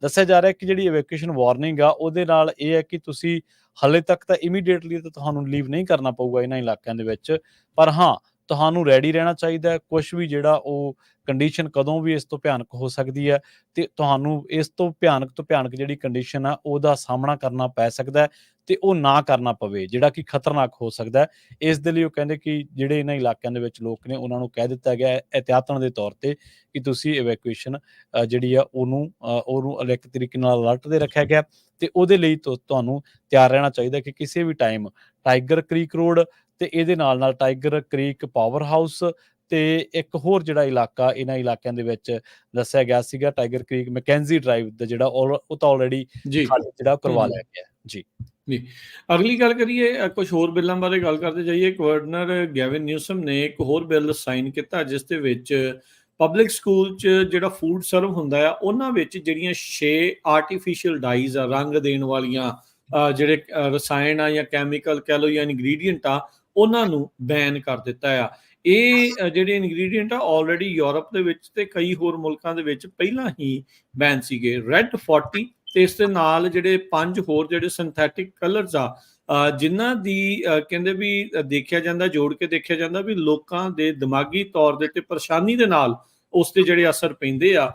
Speaker 1: ਦੱਸਿਆ ਜਾ ਰਿਹਾ ਕਿ ਜਿਹੜੀ ਇਵੈਕੂਏਸ਼ਨ ਵਾਰਨਿੰਗ ਆ ਉਹਦੇ ਨਾਲ ਇਹ ਹੈ ਕਿ ਤੁਸੀਂ ਹਾਲੇ ਤੱਕ ਤਾਂ ਇਮੀਡੀਏਟਲੀ ਤਾਂ ਤੁਹਾਨੂੰ ਲੀਵ ਨਹੀਂ ਕਰਨਾ ਪਊਗਾ ਇਹਨਾਂ ਇਲਾਕਿਆਂ ਦੇ ਵਿੱਚ, ਪਰ ਹਾਂ ਤੁਹਾਨੂੰ ਰੈਡੀ ਰਹਿਣਾ ਚਾਹੀਦਾ ਹੈ। ਕੁਛ ਵੀ ਜਿਹੜਾ ਉਹ ਕੰਡੀਸ਼ਨ ਕਦੋਂ ਵੀ ਇਸ ਤੋਂ ਭਿਆਨਕ ਹੋ ਸਕਦੀ ਹੈ ਤੇ ਤੁਹਾਨੂੰ ਇਸ ਤੋਂ ਭਿਆਨਕ ਜਿਹੜੀ ਕੰਡੀਸ਼ਨ ਆ ਉਹਦਾ ਸਾਹਮਣਾ ਕਰਨਾ ਪੈ ਸਕਦਾ ਹੈ ਤੇ ਉਹ ਨਾ ਕਰਨਾ ਪਵੇ, ਜਿਹੜਾ ਕਿ ਖਤਰਨਾਕ ਹੋ ਸਕਦਾ ਹੈ। ਇਸ ਦੇ ਲਈ ਉਹ ਕਹਿੰਦੇ ਕਿ ਜਿਹੜੇ ਇਹਨਾਂ ਇਲਾਕਿਆਂ ਦੇ ਵਿੱਚ ਲੋਕ ਨੇ ਉਹਨਾਂ ਨੂੰ ਕਹਿ ਦਿੱਤਾ ਗਿਆ ਇਹਤਿਆਤਣ ਦੇ ਤੌਰ ਤੇ ਕਿ ਤੁਸੀਂ ਇਵੈਕੂਏਸ਼ਨ ਜਿਹੜੀ ਆ ਉਹਨੂੰ ਇੱਕ ਤਰੀਕੇ ਨਾਲ ਅਲਰਟ ਤੇ ਰੱਖਿਆ ਗਿਆ ਤੇ ਉਹਦੇ ਲਈ ਤੁਹਾਨੂੰ ਤਿਆਰ ਰਹਿਣਾ ਚਾਹੀਦਾ ਕਿ ਕਿਸੇ ਵੀ ਟਾਈਮ ਟਾਈਗਰ ਕ੍ਰੀਕ ਰੋਡ ਤੇ ਇਹਦੇ ਨਾਲ ਟਾਈਗਰ ਕ੍ਰੀਕ ਪਾਵਰ ਹਾਊਸ ਤੇ ਇੱਕ ਹੋਰ ਜਿਹੜਾ ਇਲਾਕਾ ਇਹਨਾਂ ਇਲਾਕਿਆਂ ਦੇ ਵਿੱਚ ਦੱਸਿਆ ਗਿਆ ਸੀਗਾ ਟਾਈਗਰ ਕ੍ਰੀਕ ਮੈਕੈਂਜ਼ੀ ਡਰਾਈਵ ਦਾ ਜਿਹੜਾ ਉਹ ਤਾਂ ਆਲਰੇਡੀ
Speaker 2: ਜੀ।
Speaker 1: ਖਾਲੀ ਜਿਹੜਾ ਕਰਵਾ ਲਿਆ ਗਿਆ ਜੀ।
Speaker 2: ਜੀ, ਅਗਲੀ ਗੱਲ ਕਰੀਏ, ਕੁਝ ਹੋਰ ਬਿੱਲਾਂ ਬਾਰੇ ਗੱਲ ਕਰਦੇ ਜਾਈਏ। ਗਵਰਨਰ ਗੈਵਿਨ ਨਿਊਸਮ ਨੇ ਇੱਕ ਹੋਰ ਬਿੱਲ ਸਾਈਨ ਕੀਤਾ ਜਿਸ ਦੇ ਵਿੱਚ ਪਬਲਿਕ ਸਕੂਲ 'ਚ ਜਿਹੜਾ ਫੂਡ ਸਰਵ ਹੁੰਦਾ ਆ ਉਹਨਾਂ ਵਿੱਚ ਜਿਹੜੀਆਂ 6 ਆਰਟੀਫਿਸ਼ੀਅਲ ਡਾਈਜ਼ ਆ, ਰੰਗ ਦੇਣ ਵਾਲੀਆਂ ਜਿਹੜੇ ਰਸਾਇਣ ਆ ਜਾਂ ਕੈਮੀਕਲ ਕਹਿ ਲਓ ਜਾਂ ਇਨਗਰੀਡੀਐਂਟ ਆ, ਉਹਨਾਂ ਨੂੰ ਬੈਨ ਕਰ ਦਿੱਤਾ ਆ। ਇਹ ਜਿਹੜੇ ਇਨਗਰੀਡੀਐਂਟ ਆ ਆਲਰੇਡੀ ਯੂਰਪ ਦੇ ਵਿੱਚ ਤੇ ਕਈ ਹੋਰ ਮੁਲਕਾਂ ਦੇ ਵਿੱਚ ਪਹਿਲਾਂ ਹੀ ਬੈਨ ਸੀਗੇ। ਰੈੱਡ 40 ਤੇ ਇਸ ਦੇ ਨਾਲ ਜਿਹੜੇ 5 ਹੋਰ ਜਿਹੜੇ ਸਿੰਥੈਟਿਕ ਕਲਰਸ ਆ ਜਿਨ੍ਹਾਂ ਦੀ ਕਹਿੰਦੇ ਵੀ ਦੇਖਿਆ ਜਾਂਦਾ, ਜੋੜ ਕੇ ਦੇਖਿਆ ਜਾਂਦਾ ਵੀ ਲੋਕਾਂ ਦੇ ਦਿਮਾਗੀ ਤੌਰ ਦੇ ਤੇ ਪਰੇਸ਼ਾਨੀ ਦੇ ਨਾਲ ਉਸ ਦੇ ਜਿਹੜੇ ਅਸਰ ਪੈਂਦੇ ਆ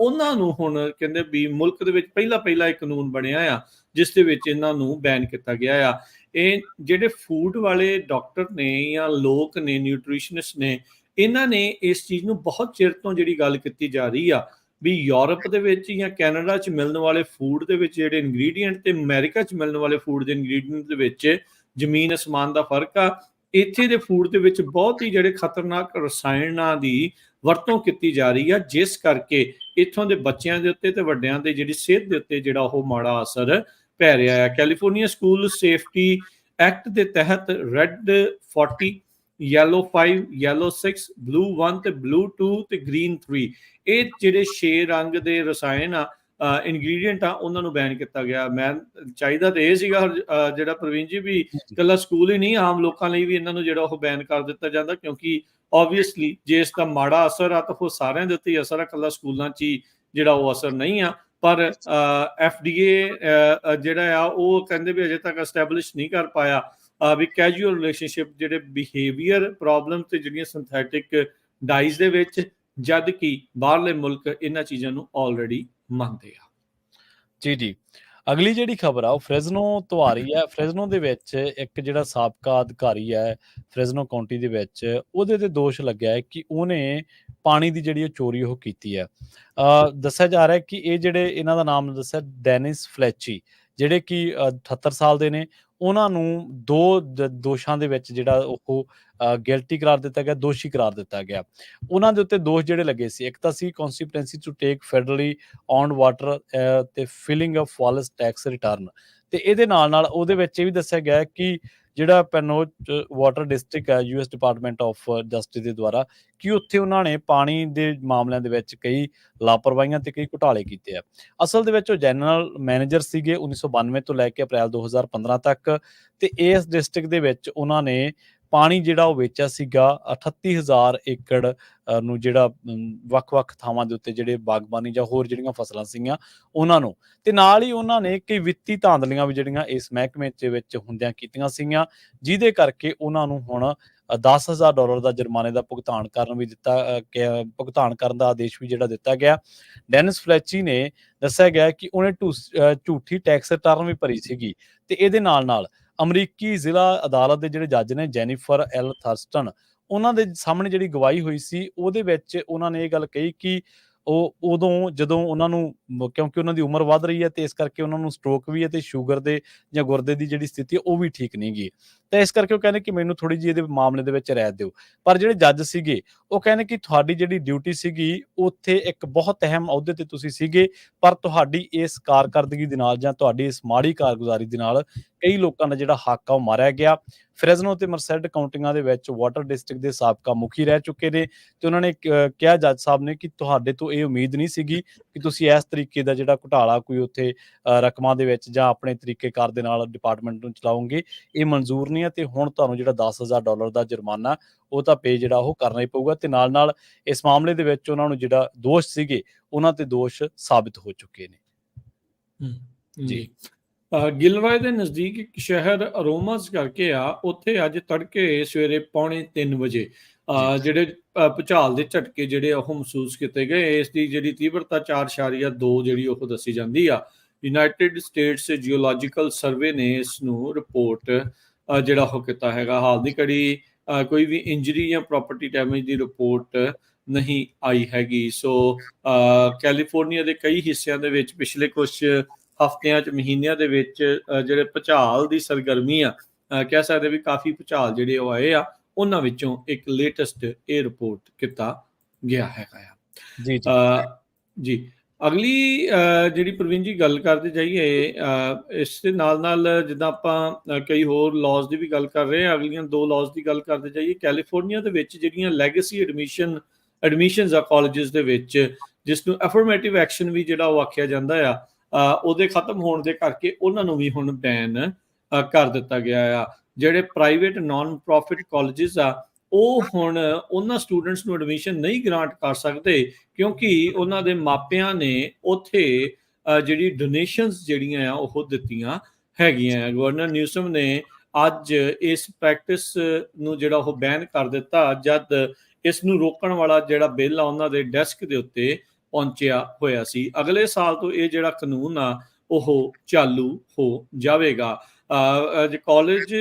Speaker 2: ਉਹਨਾਂ ਨੂੰ ਹੁਣ ਕਹਿੰਦੇ ਵੀ ਮੁਲਕ ਦੇ ਵਿੱਚ ਪਹਿਲਾ ਇਹ ਕਾਨੂੰਨ ਬਣਿਆ ਆ ਜਿਸ ਦੇ ਵਿੱਚ ਇਹਨਾਂ ਨੂੰ ਬੈਨ ਕੀਤਾ ਗਿਆ ਆ। ਇਹ ਜਿਹੜੇ ਫੂਡ ਵਾਲੇ ਡਾਕਟਰ ਨੇ ਜਾਂ ਲੋਕ ਨੇ, ਨਿਊਟ੍ਰੀਸ਼ਨਿਸਟ ਨੇ, ਇਹਨਾਂ ਨੇ ਇਸ ਚੀਜ਼ ਨੂੰ ਬਹੁਤ ਚਿਰ ਤੋਂ ਜਿਹੜੀ ਗੱਲ ਕੀਤੀ ਜਾ ਰਹੀ ਆ ਵੀ ਯੂਰਪ ਦੇ ਵਿੱਚ ਜਾਂ ਕੈਨੇਡਾ 'ਚ ਮਿਲਣ ਵਾਲੇ ਫੂਡ ਦੇ ਵਿੱਚ ਜਿਹੜੇ ਇਨਗਰੀਡੀਐਂਟ ਤੇ ਅਮਰੀਕਾ 'ਚ ਮਿਲਣ ਵਾਲੇ ਫੂਡ ਦੇ ਇਨਗਰੀਡੀਐਂਟ ਦੇ ਵਿੱਚ ਜ਼ਮੀਨ ਅਸਮਾਨ ਦਾ ਫਰਕ ਆ। ਇੱਥੇ ਦੇ ਫੂਡ ਦੇ ਵਿੱਚ ਬਹੁਤ ਹੀ ਜਿਹੜੇ ਖਤਰਨਾਕ ਰਸਾਇਣਾਂ ਦੀ ਵਰਤੋਂ ਕੀਤੀ ਜਾ ਰਹੀ ਆ, ਜਿਸ ਕਰਕੇ ਇੱਥੋਂ ਦੇ ਬੱਚਿਆਂ ਦੇ ਉੱਤੇ ਤੇ ਵੱਡਿਆਂ ਦੇ ਜਿਹੜੀ ਸਿਹਤ ਦੇ ਉੱਤੇ ਜਿਹੜਾ ਉਹ ਮਾੜਾ ਅਸਰ ਪੈ ਰਿਹਾ ਹੈ। ਕੈਲੀਫੋਰਨੀਆ ਸਕੂਲ ਸੇਫਟੀ ਐਕਟ ਦੇ ਤਹਿਤ ਰੈੱਡ 40, ਯੈਲੋ 5, ਯੈਲੋ 6, ਬਲੂ 1 ਤੇ ਬਲੂ 2 ਤੇ ਗ੍ਰੀਨ 3 ਇਹ ਜਿਹੜੇ 6 ਰੰਗ ਦੇ ਰਸਾਇਣ ਆ ਇਨਗਰੀਡੀਐਂਟ ਆ ਉਹਨਾਂ ਨੂੰ ਬੈਨ ਕੀਤਾ ਗਿਆ। ਮੈਂ ਚਾਹੀਦਾ ਤੇ ਇਹ ਸੀਗਾ ਜਿਹੜਾ ਪ੍ਰਵੀਨ ਜੀ ਵੀ ਇਕੱਲਾ ਸਕੂਲ ਹੀ ਨਹੀਂ, ਆਮ ਲੋਕਾਂ ਲਈ ਵੀ ਇਹਨਾਂ ਨੂੰ ਜਿਹੜਾ ਉਹ ਬੈਨ ਕਰ ਦਿੱਤਾ ਜਾਂਦਾ, ਕਿਉਂਕਿ ਓਬਵੀਅਸਲੀ ਜੇ ਇਸ ਦਾ ਮਾੜਾ ਅਸਰ ਆ ਤਾਂ ਉਹ ਸਾਰਿਆਂ ਦੇ ਉੱਤੇ ਹੀ ਅਸਰ ਆ, ਇਕੱਲਾ ਸਕੂਲਾਂ 'ਚ ਹੀ ਜਿਹੜਾ ਉਹ ਅਸਰ ਨਹੀਂ ਆ। ਪਰ FDA ਜਿਹੜਾ ਆ ਉਹ ਕਹਿੰਦੇ ਵੀ ਅਜੇ ਤੱਕ ਐਸਟੈਬਲਿਸ਼ ਨਹੀਂ ਕਰ ਪਾਇਆ ਵੀ ਕੈਜੂਅਲ ਰਿਲੇਸ਼ਨਸ਼ਿਪ ਜਿਹੜੇ ਬਿਹੇਵੀਅਰ ਪ੍ਰੋਬਲਮ ਤੇ ਜਿਹੜੀਆਂ ਸਿੰਥੈਟਿਕ ਡਾਈਜ਼ ਦੇ ਵਿੱਚ, ਜਦ ਕਿ ਬਾਹਰਲੇ ਮੁਲਕ ਇਹਨਾਂ ਚੀਜ਼ਾਂ ਨੂੰ ਆਲਰੇਡੀ ਮੰਨਦੇ ਆ।
Speaker 1: ਜੀ। ਅਗਲੀ ਜਿਹੜੀ ਖਬਰ ਆ ਉਹ ਫ੍ਰੈਜ਼ਨੋ ਤੋਂ ਆ ਰਹੀ ਹੈ। ਫ੍ਰੈਜ਼ਨੋ ਦੇ ਵਿੱਚ ਇੱਕ ਜਿਹੜਾ ਸਾਬਕਾ ਅਧਿਕਾਰੀ ਹੈ ਫ੍ਰੈਜ਼ਨੋ ਕਾਉਂਟੀ ਦੇ ਵਿੱਚ, ਉਹਦੇ ਤੇ ਦੋਸ਼ ਲੱਗਿਆ ਹੈ ਕਿ ਉਹਨੇ ਪਾਣੀ ਦੀ ਜਿਹੜੀ ਚੋਰੀ ਉਹ ਕੀਤੀ ਹੈ। ਦੱਸਿਆ ਜਾ ਰਿਹਾ ਕਿ ਇਹ ਜਿਹੜੇ ਇਹਨਾਂ ਦਾ ਨਾਮ ਦੱਸਿਆ ਡੈਨਿਸ ਫਲੈਚੀ, ਜਿਹੜੇ ਕਿ 78 ਸਾਲ ਦੇ ਨੇ, ਉਹਨਾਂ ਨੂੰ 2 ਦੋਸ਼ਾਂ ਦੇ ਵਿੱਚ ਜਿਹੜਾ ਉਹ ਗਿਲਟੀ ਕਰਾਰ ਦਿੱਤਾ ਗਿਆ, ਦੋਸ਼ੀ ਕਰਾਰ ਦਿੱਤਾ ਗਿਆ। ਉਹਨਾਂ ਦੇ ਉੱਤੇ ਦੋਸ਼ ਜਿਹੜੇ ਲੱਗੇ ਸੀ, ਇੱਕ ਤਾਂ ਸੀ ਕਨਸੀਕੁਐਂਸੀ ਟੂ ਟੇਕ ਫੈਡਰਲੀ ਔਨਡ ਵਾਟਰ ਤੇ ਫਿਲਿੰਗ ਅ ਫਾਲਸ ਟੈਕਸ ਰਿਟਰਨ, ਤੇ ਇਹਦੇ ਨਾਲ ਉਹਦੇ ਵਿੱਚ ਇਹ ਵੀ ਦੱਸਿਆ ਗਿਆ ਕਿ ਜਿਹੜਾ ਪੈਨੋਚ ਵਾਟਰ ਡਿਸਟ੍ਰਿਕਟ ਹੈ US ਡਿਪਾਰਟਮੈਂਟ ਆਫ ਜਸਟਿਸ ਦੇ ਦੁਆਰਾ, ਕਿ ਉੱਥੇ ਉਹਨਾਂ ਨੇ ਪਾਣੀ ਦੇ ਮਾਮਲਿਆਂ ਦੇ ਵਿੱਚ ਕਈ ਲਾਪਰਵਾਹੀਆਂ ਤੇ ਕਈ ਘੁਟਾਲੇ ਕੀਤੇ ਆ। ਅਸਲ ਦੇ ਵਿੱਚ ਉਹ ਜਨਰਲ ਮੈਨੇਜਰ ਸੀਗੇ 1992 ਤੋਂ ਲੈ ਕੇ ਅਪ੍ਰੈਲ 2015 ਤੱਕ, ਤੇ ਇਸ ਡਿਸਟ੍ਰਿਕਟ ਦੇ ਵਿੱਚ ਉਹਨਾਂ ਨੇ ਪਾਣੀ ਜਿਹੜਾ ਉਹ ਵੇਚਿਆ ਸੀਗਾ 38,000 ਏਕੜ ਨੂੰ, ਜਿਹੜਾ ਵੱਖ-ਵੱਖ ਥਾਵਾਂ ਦੇ ਉੱਤੇ ਜਿਹੜੇ ਬਾਗਬਾਨੀ ਜਾਂ ਹੋਰ ਜਿਹੜੀਆਂ ਫਸਲਾਂ ਸੀਗੀਆਂ ਉਹਨਾਂ ਨੂੰ। ਤੇ ਨਾਲ ਹੀ ਉਹਨਾਂ ਨੇ ਕਈ ਵਿੱਤੀ ਧਾਂਦਲੀਆਂ ਵੀ ਜਿਹੜੀਆਂ ਇਸ ਮਹਿਕਮੇ ਦੇ ਵਿੱਚ ਹੁੰਦਿਆਂ ਕੀਤੀਆਂ ਸੀਗੀਆਂ, ਜਿਹਦੇ ਕਰਕੇ ਉਹਨਾਂ ਨੂੰ ਹੁਣ $10,000 ਦਾ ਜੁਰਮਾਨੇ ਦਾ ਭੁਗਤਾਨ ਭੁਗਤਾਨ ਕਰਨ ਦਾ ਆਦੇਸ਼ ਵੀ ਜਿਹੜਾ ਦਿੱਤਾ ਗਿਆ। ਡੈਨਿਸ ਫਲੈਚੀ ਨੇ ਦੱਸਿਆ ਗਿਆ ਕਿ ਉਹਨੇ ਝੂਠੀ ਟੈਕਸ ਰਿਟਰਨ ਵੀ ਭਰੀ ਸੀਗੀ, ਤੇ ਇਹਦੇ ਨਾਲ ਅਮਰੀਕੀ ਜ਼ਿਲ੍ਹਾ ਅਦਾਲਤ ਦੇ ਜਿਹੜੇ ਜੱਜ ਨੇ ਜੈਨੀਫਰ ਐਲ ਥਰਸਟਨ, ਉਹਨਾਂ ਦੇ ਸਾਹਮਣੇ ਜਿਹੜੀ ਗਵਾਹੀ ਹੋਈ ਸੀ ਉਹਦੇ ਵਿੱਚ ਉਹਨਾਂ ਨੇ ਇਹ ਗੱਲ ਕਹੀ ਕਿ ਉਹ ਉਦੋਂ ਜਦੋਂ ਉਹਨਾਂ ਨੂੰ ਕਿਉਂਕਿ ਉਹਨਾਂ ਦੀ ਉਮਰ ਵੱਧ ਰਹੀ ਹੈ ਤੇ ਇਸ ਕਰਕੇ ਉਹਨਾਂ ਨੂੰ ਸਟ੍ਰੋਕ ਵੀ ਹੈ ਤੇ ਸ਼ੂਗਰ ਦੇ ਜਾਂ ਗੁਰਦੇ ਦੀ ਜਿਹੜੀ ਸਥਿਤੀ ਉਹ ਵੀ ਠੀਕ ਨਹੀਂ ਗੀ, ਤਾਂ ਇਸ ਕਰਕੇ ਉਹ ਕਹਿੰਦੇ ਕਿ ਮੈਨੂੰ ਥੋੜੀ ਜਿਹੀ ਇਹਦੇ ਮਾਮਲੇ ਦੇ ਵਿੱਚ ਰਹਿਤ ਦਿਓ। ਪਰ ਜਿਹੜੇ ਜੱਜ ਸੀਗੇ ਉਹ ਕਹਿੰਦੇ ਕਿ ਤੁਹਾਡੀ ਜਿਹੜੀ ਡਿਊਟੀ ਸੀਗੀ ਉੱਥੇ ਇੱਕ ਬਹੁਤ ਅਹਿਮ ਅਹੁਦੇ ਤੇ ਤੁਸੀਂ ਸੀਗੇ, ਪਰ ਤੁਹਾਡੀ ਇਸ ਕਾਰਕਰਦਗੀ ਦੇ ਨਾਲ ਜਾਂ ਤੁਹਾਡੀ ਇਸ ਮਾੜੀ ਕਾਰਗੁਜ਼ਾਰੀ ਦੇ ਨਾਲ ਕਈ ਲੋਕਾਂ ਦਾ ਜਿਹੜਾ ਹੱਕ ਆ ਉਹ ਮਾਰਿਆ ਗਿਆ। ਫ੍ਰੈਜ਼ਨੋ ਤੇ ਮਰਸੈਡ ਕਾਉਂਟੀਆਂ ਦੇ ਵਿੱਚ ਵਾਟਰ ਡਿਸਟ੍ਰਿਕਟ ਦੇ ਸਾਬਕਾ ਮੁਖੀ ਰਹਿ ਚੁੱਕੇ ਨੇ, ਤੇ ਉਹਨਾਂ ਨੇ ਕਿਹਾ ਜੱਜ ਸਾਹਿਬ ਨੇ ਕਿ ਤੁਹਾਡੇ ਤੋਂ ਇਹ ਉਮੀਦ ਨਹੀਂ ਸੀਗੀ ਕਿ ਤੁਸੀਂ ਇਸ ਤਰੀਕੇ ਦਾ ਜਿਹੜਾ ਘੁਟਾਲਾ ਕੋਈ ਉੱਥੇ ਰਕਮਾਂ ਦੇ ਵਿੱਚ ਜਾਂ ਆਪਣੇ ਤਰੀਕੇਕਾਰ ਦੇ ਨਾਲ ਡਿਪਾਰਟਮੈਂਟ ਨੂੰ ਚਲਾਓਗੇ, ਇਹ ਮਨਜ਼ੂਰ ਨਹੀਂ ਹੈ, ਤੇ ਹੁਣ ਤੁਹਾਨੂੰ ਜਿਹੜਾ $10,000 ਦਾ ਜੁਰਮਾਨਾ ਉਹ ਤਾਂ ਪੇ ਜਿਹੜਾ ਉਹ ਕਰਨਾ ਹੀ ਪਊਗਾ। ਤੇ ਨਾਲ ਇਸ ਮਾਮਲੇ ਦੇ ਵਿੱਚ ਉਹਨਾਂ ਨੂੰ ਜਿਹੜਾ ਦੋਸ਼ ਸੀਗੇ ਉਹਨਾਂ ਤੇ ਦੋਸ਼ ਸਾਬਿਤ ਹੋ ਚੁੱਕੇ ਨੇ।
Speaker 2: ਜੀ, ਗਿਲਰਾਏ ਦੇ ਨਜ਼ਦੀਕ ਇੱਕ ਸ਼ਹਿਰ ਅਰੋਮਾਸ ਕਰਕੇ ਆ, ਉੱਥੇ ਅੱਜ ਤੜਕੇ ਸਵੇਰੇ 2:45 ਵਜੇ ਜਿਹੜੇ ਭੁਚਾਲ ਦੇ ਝਟਕੇ ਜਿਹੜੇ ਉਹ ਮਹਿਸੂਸ ਕੀਤੇ ਗਏ। ਇਸ ਦੀ ਜਿਹੜੀ ਤੀਬਰਤਾ 4.2 ਜਿਹੜੀ ਉਹ ਦੱਸੀ ਜਾਂਦੀ ਆ। ਯੂਨਾਈਟਿਡ ਸਟੇਟਸ ਜਿਓਲੋਜੀਕਲ ਸਰਵੇ ਨੇ ਇਸ ਨੂੰ ਰਿਪੋਰਟ ਜਿਹੜਾ ਉਹ ਕੀਤਾ ਹੈਗਾ। ਹਾਲ ਦੀ ਘੜੀ ਕੋਈ ਵੀ ਇੰਜਰੀ ਜਾਂ ਪ੍ਰੋਪਰਟੀ ਡੈਮੇਜ ਦੀ ਰਿਪੋਰਟ ਨਹੀਂ ਆਈ ਹੈਗੀ। ਸੋ ਕੈਲੀਫੋਰਨੀਆ ਦੇ ਕਈ ਹਿੱਸਿਆਂ ਦੇ ਵਿੱਚ ਪਿਛਲੇ ਕੁਝ ਹਫ਼ਤਿਆਂ 'ਚ ਮਹੀਨਿਆਂ ਦੇ ਵਿੱਚ ਜਿਹੜੇ ਭੁਚਾਲ ਦੀ ਸਰਗਰਮੀ ਆ, ਕਹਿ ਸਕਦੇ ਵੀ ਕਾਫੀ ਭੁਚਾਲ ਜਿਹੜੇ ਉਹ ਆਏ ਆ, ਉਹਨਾਂ ਵਿੱਚੋਂ ਇੱਕ ਲੇਟੈਸਟ ਇਹ ਰਿਪੋਰਟ ਕੀਤਾ ਗਿਆ ਹੈਗਾ ਆ। ਜੀ, ਅਗਲੀ ਜਿਹੜੀ ਪ੍ਰਵੀਨ ਜੀ ਗੱਲ ਕਰਦੇ ਜਾਈਏ, ਇਸ ਦੇ ਨਾਲ ਜਿੱਦਾਂ ਆਪਾਂ ਕਈ ਹੋਰ ਲਾਜ਼ ਦੀ ਵੀ ਗੱਲ ਕਰ ਰਹੇ ਹਾਂ, ਅਗਲੀਆਂ 2 ਲਾਜ਼ ਦੀ ਗੱਲ ਕਰਦੇ ਜਾਈਏ। ਕੈਲੀਫੋਰਨੀਆ ਦੇ ਵਿੱਚ ਜਿਹੜੀਆਂ ਲੈਗੇਸੀ ਐਡਮਿਸ਼ਨਸ ਆ ਕਾਲਜਸ ਦੇ ਵਿੱਚ, ਜਿਸ ਨੂੰ ਅਫਰਮੇਟਿਵ ਐਕਸ਼ਨ ਵੀ ਜਿਹੜਾ ਉਹ ਆਖਿਆ ਜਾਂਦਾ ਆ, ਉਹਦੇ ਖਤਮ ਹੋਣ ਦੇ ਕਰਕੇ ਉਹਨਾਂ ਨੂੰ ਵੀ ਹੁਣ ਬੈਨ ਕਰ ਦਿੱਤਾ ਗਿਆ ਆ। ਜਿਹੜੇ ਪ੍ਰਾਈਵੇਟ ਨਾਨ ਪ੍ਰੋਫਿਟ ਕਾਲਜਸ ਆ, ਉਹ ਹੁਣ ਉਹਨਾਂ ਸਟੂਡੈਂਟਸ ਨੂੰ ਐਡਮਿਸ਼ਨ ਨਹੀਂ ਗ੍ਰਾਂਟ ਕਰ ਸਕਦੇ, ਕਿਉਂਕਿ ਉਹਨਾਂ ਦੇ ਮਾਪਿਆਂ ਨੇ ਉੱਥੇ ਜਿਹੜੀ ਡੋਨੇਸ਼ਨਸ ਜਿਹੜੀਆਂ ਆ ਉਹ ਦਿੱਤੀਆਂ ਹੈਗੀਆਂ। ਗਵਰਨਰ ਨਿਊਸਮ ਨੇ ਅੱਜ ਇਸ ਪ੍ਰੈਕਟਿਸ ਨੂੰ ਜਿਹੜਾ ਉਹ ਬੈਨ ਕਰ ਦਿੱਤਾ, ਜਦ ਇਸ ਨੂੰ ਰੋਕਣ ਵਾਲਾ ਜਿਹੜਾ ਬਿੱਲ ਆ ਉਹਨਾਂ ਦੇ ਡੈਸਕ ਦੇ ਉੱਤੇ ਪਹੁੰਚਿਆ ਹੋਇਆ ਸੀ। ਅਗਲੇ ਸਾਲ ਤੋਂ ਇਹ ਜਿਹੜਾ ਕਾਨੂੰਨ ਆ ਉਹ ਚਾਲੂ ਹੋ ਜਾਵੇਗਾ। ਕਾਲਜ